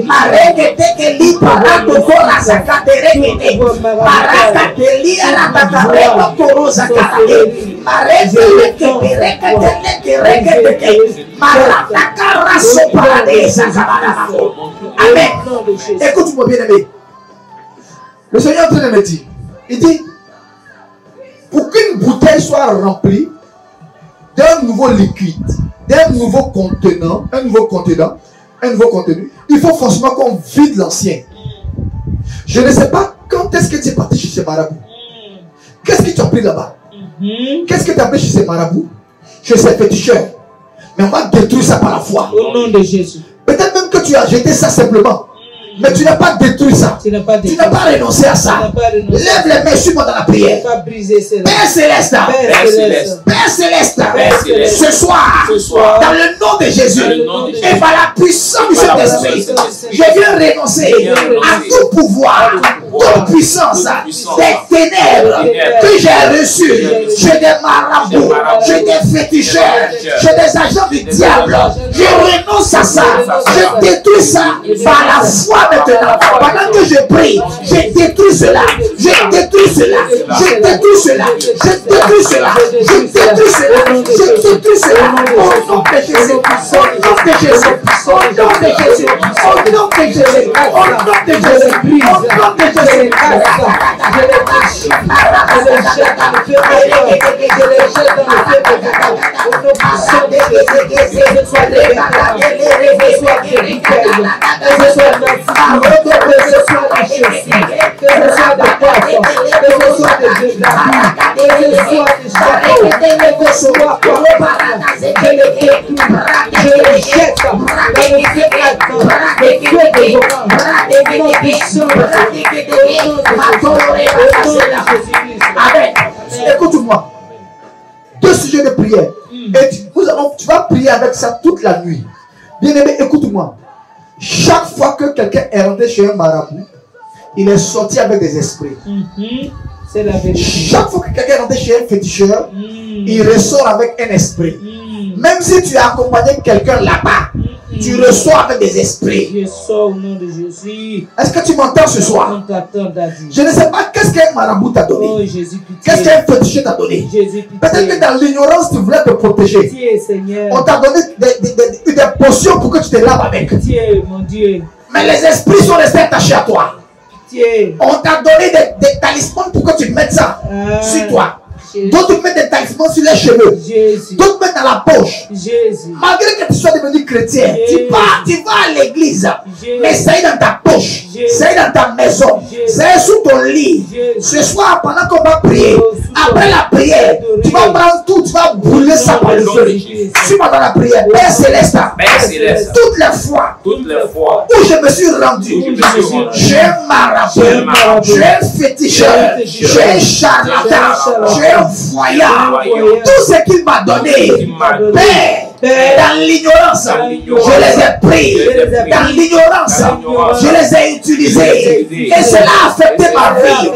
marekete que li parato cora sacaterekete, marakateli a la tacarema corosa carade, marekete que berekete que rekete, maratacara soparadesa cabarabako. Amen. Écoute-moi bien aimé. Le Seigneur est en train de me dire, il dit, pour qu'une bouteille soit remplie d'un nouveau liquide, d'un nouveau contenant, un nouveau contenu, il faut forcément qu'on vide l'ancien. Je ne sais pas quand est-ce que tu es parti chez ces marabouts. Qu'est-ce que tu as pris là-bas? Qu'est-ce que tu as pris chez ces marabouts? Chez ces féticheurs. Mais on va détruire ça par la foi. Au nom de Jésus. Peut-être même que tu as jeté ça simplement. Mais tu n'as pas détruit ça. Tu n'as pas renoncé à ça. Lève les mains, suis-moi dans la prière. Père Céleste, Père Céleste, ce soir, dans le nom de Jésus, et par la puissance du Saint-Esprit, je viens renoncer à tout pouvoir, toute puissance des ténèbres que j'ai reçues chez des marabouts, chez des féticheurs, chez des agents du diable. Je renonce à ça. Je détruis ça par la foi. Maintenant, pendant que je prie, je détruis cela, je détruis cela, je détruis cela, je détruis cela, je détruis cela, je détruis cela, au nom de Jésus, au nom de Jésus, au nom de Jésus, au nom de Jésus, au nom de Jésus, au nom de Jésus, Amen. Écoute-moi. Deux sujets de prière. Et tu vas prier avec ça toute la nuit. Bien aimé, écoute-moi. Chaque fois que quelqu'un est rentré chez un marabout, il est sorti avec des esprits. C'est la vérité. Chaque fois que quelqu'un est rentré chez un féticheur, il ressort avec un esprit. Même si tu as accompagné quelqu'un là-bas, Tu reçois avec des esprits. Je sors au nom de Jésus. Est-ce que tu m'entends ce soir? On t'attend, Daddy. Je ne sais pas qu'est-ce qu'un marabout t'a donné. Oh Jésus, pitié. Qu'est-ce qu'un féticheur t'a donné? Jésus, Peut-être que pitié. dans l'ignorance, tu voulais te protéger. Pitié, Seigneur. On t'a donné des potions pour que tu te laves avec. Pitié, mon Dieu. Mais les esprits sont restés attachés à toi. Pitié. On t'a donné des talismans pour que tu mettes ça sur toi. Jésus. D'autres mettent des talismans sur les cheveux. Jésus. D'autres mettent dans la poche. Jésus. Malgré que tu sois devenu chrétien, tu vas à l'église. Mais ça est dans ta poche. Ça est dans ta maison. Ça est sous ton lit. Ce soir, pendant qu'on va prier, après la prière, tu vas prendre tout, tu vas brûler ça par le feu. Suis-moi dans la prière. Père Céleste, toutes les fois où je me suis rendu, j'ai un marabout, j'ai un féticheur, j'ai un charlatan, j'ai un voyant, tout ce qu'il m'a donné, Père, dans l'ignorance, je les ai pris. Dans l'ignorance, je les ai utilisés. Et cela a affecté ma vie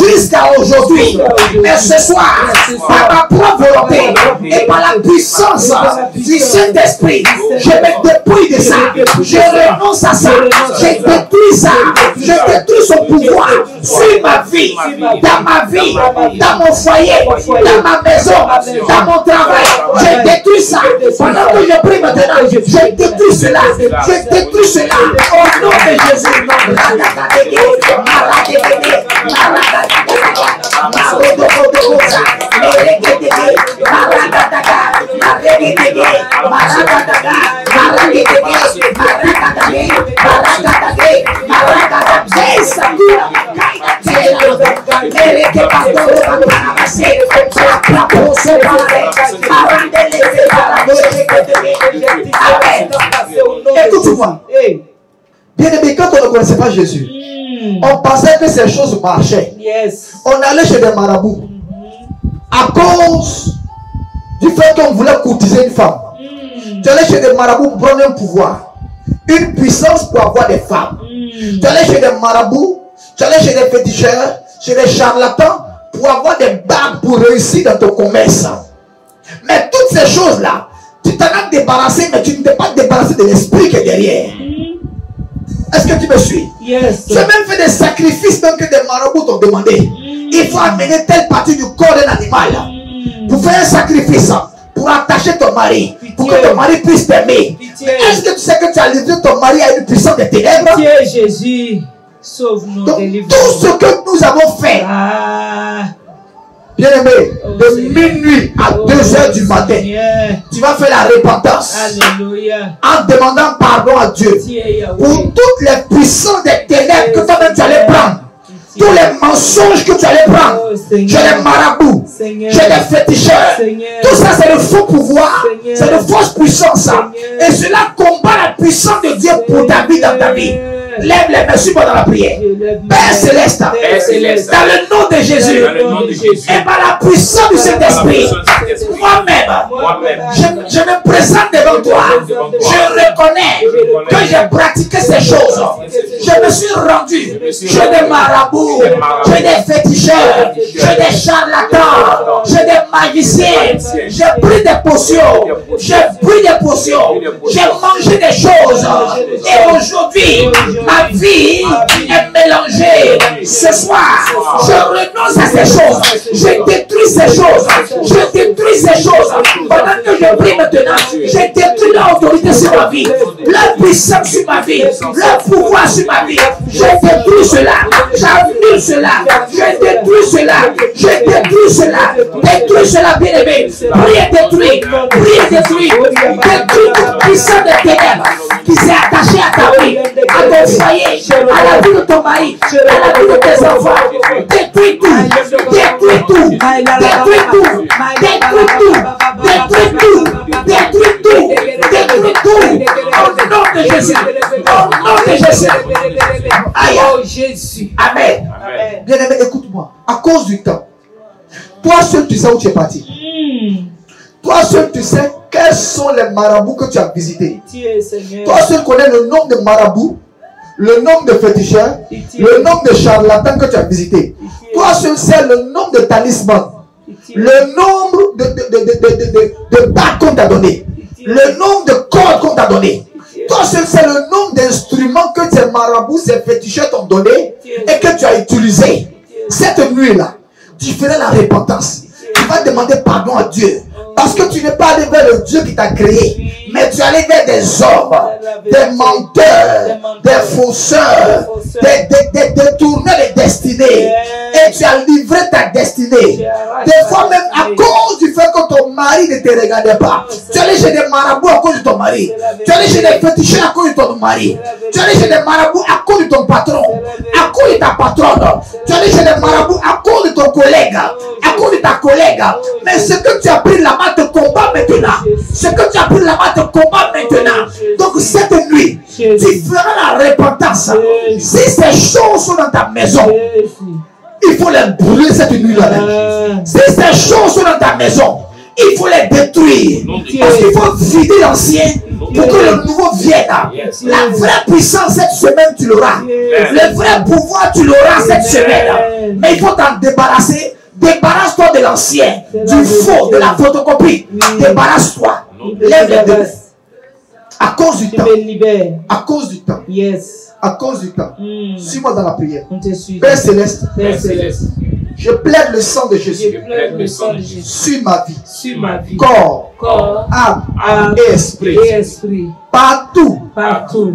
jusqu'à aujourd'hui. Mais ce soir, par ma propre volonté et par la puissance du Saint-Esprit, je me dépouille de ça. Je renonce à ça. Je détruis ça. Je détruis son pouvoir sur ma vie, dans ma vie, dans mon foyer, dans ma maison, dans mon travail. Je détruis ça. Pendant que je prie maintenant, je détruis cela. Je détruis cela. Au nom de Jésus. Écoute-moi. Bien aimé, quand on ne connaissait pas Jésus, on pensait que ces choses marchaient. On allait chez des marabouts à cause du fait qu'on voulait courtiser une femme. Tu allais chez des marabouts pour prendre un pouvoir, une puissance pour avoir des femmes. Tu allais chez des marabouts, tu allais chez des féticheurs, chez des charlatans pour avoir des bagues pour réussir dans ton commerce. Mais toutes ces choses-là, tu t'en as débarrassé, mais tu ne t'es pas débarrassé de l'esprit qui est derrière. Est-ce que tu me suis? Tu as même fait des sacrifices même que des marabouts t'ont demandé. Il faut amener telle partie du corps d'un animal pour faire un sacrifice, pour attacher ton mari, pour que ton mari puisse t'aimer. Est-ce que tu sais que tu as livré ton mari à une puissance des ténèbres? Jésus, sauve-nous. Donc tout ce que nous avons fait, bien aimé, de minuit à 2 h du matin, tu vas faire la repentance. Alléluia. En demandant pardon à Dieu pour toutes les puissances des ténèbres que toi-même tu allais prendre. Tous les mensonges que tu allais prendre. J'ai des marabouts, j'ai des féticheurs. Tout ça c'est le faux pouvoir, c'est de fausses puissances. Et cela combat la puissance de Dieu pour ta vie dans ta vie. Lève les mains, suis-moi dans la prière. Père Céleste, dans le nom de Jésus, et par la puissance du Saint-Esprit, moi-même, je me présente devant toi. Je reconnais que j'ai pratiqué ces choses. Je me suis rendu. J'ai des marabouts, j'ai des féticheurs, j'ai des charlatans, j'ai des magiciens. J'ai pris des potions, j'ai mangé des choses. Et aujourd'hui, ma vie est mélangée. Ce soir, je renonce à ces choses. Je détruis ces choses. Je détruis ces choses. Pendant que je prie maintenant, je détruis l'autorité sur ma vie, la puissance sur ma vie, le pouvoir sur ma vie. Je détruis cela. J'annule cela. Je détruis cela. Je détruis cela. Détruis cela, bien aimé. Priez détruire. Priez détruire. Détruis toute puissance des ténèbres qui s'est attachée à ta vie, à ton foyer, à la vie de ton mari, à la vie de tes enfants. Détruis tout. Détruis tout. Détruis tout. Détruis tout. Détruis tout. Détruis tout. Détruis tout. Au nom de Jésus. Au nom de Jésus. Aïe. Oh Jésus. Amen. Bien aimé, écoute-moi. À cause du temps, toi seul tu sais où tu es parti. Toi seul tu sais quels sont les marabouts que tu as visités. Toi seul connais le nombre de marabouts, le nombre de féticheurs, le nombre de charlatans que tu as visités. Toi seul sais le nombre de talismans, le nombre de bagues qu'on t'a donné, le nombre de cordes qu'on t'a donné. Toi, c'est le nombre d'instruments que tes marabouts, ces féticheurs t'ont donné et que tu as utilisé. Cette nuit-là, tu feras la repentance. Tu vas demander pardon à Dieu. Parce que tu n'es pas allé vers le Dieu qui t'a créé. Mais tu es allé vers des hommes, des menteurs, des fausseurs, des détourneurs de destinée. Et tu as livré ta destinée. Des fois même à cause du fait que ton mari ne te regardait pas. Tu es allé chez des marabouts à cause de ton mari. Tu es allé chez des féticheurs à cause de ton mari. Tu es allé chez des marabouts à cause de ton patron. À cause de ta patronne. Tu es allé chez des marabouts à cause de ton collègue. À cause de ta collègue. Mais ce que tu as pris là-bas te combat maintenant. Ce que tu as pris là-bas te combat maintenant. Donc cette nuit, tu feras la repentance. Si ces choses sont dans ta maison, il faut les brûler cette nuit-là. Si ces choses sont dans ta maison, il faut les détruire. Parce qu'il faut vider l'ancien pour que le nouveau vienne. La vraie puissance cette semaine, tu l'auras. Le vrai pouvoir, tu l'auras cette semaine. Mais il faut t'en débarrasser. Débarrasse-toi de l'ancien, du faux, de la photocopie. Débarrasse-toi. Lève les deux. À cause du temps. À cause du temps. À cause du temps. Suis-moi dans la prière. Père Céleste. Je plaide le sang de Jésus sur ma vie, corps, âme et esprit. Partout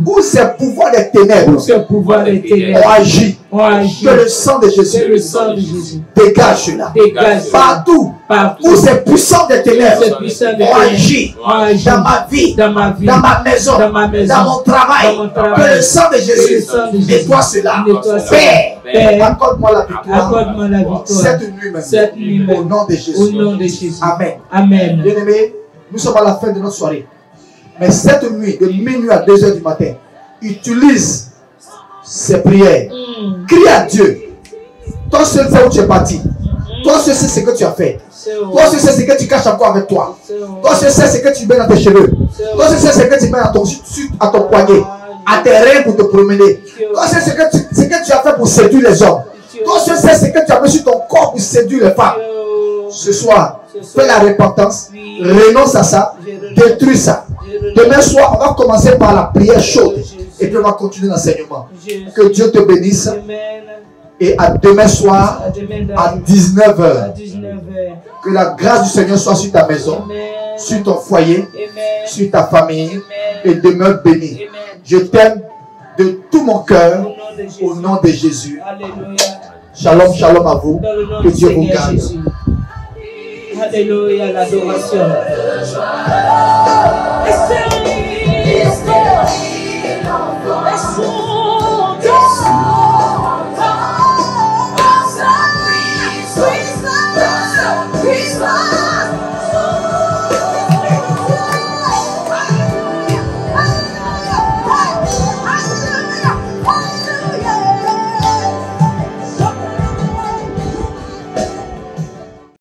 où ces pouvoirs des ténèbres ont agi, que le sang de Jésus dégage là. Partout où ces puissants des ténèbres ont agi dans ma vie, dans ma maison, dans mon travail, que le sang de Jésus nettoie cela. Père, accorde-moi la victoire cette nuit même, au nom de Jésus. Amen. Bien-aimés, nous sommes à la fin de notre soirée. Mais cette nuit, de minuit à 2 h du matin, utilise ces prières. Crie à Dieu. Toi seul sais où tu es parti. Toi seul sais ce que tu as fait. Toi seul sais ce que tu caches encore avec toi. Toi seul sais ce que tu mets dans tes cheveux. Toi seul sais ce que tu mets à ton poignet, à tes reins pour te promener. Toi seul sais ce que tu as fait pour séduire les hommes. Toi seul sais ce que tu as mis sur ton corps pour séduire les femmes. Ce soir, fais la repentance, renonce à ça, détruis ça. Demain soir, on va commencer par la prière chaude et puis on va continuer l'enseignement. Que Dieu te bénisse. Et à demain soir, à 19 h, que la grâce du Seigneur soit sur ta maison, sur ton foyer, sur ta famille, et demeure béni. Je t'aime de tout mon cœur au nom de Jésus. Shalom, shalom à vous. Que Dieu vous garde. Alléluia, l'adoration.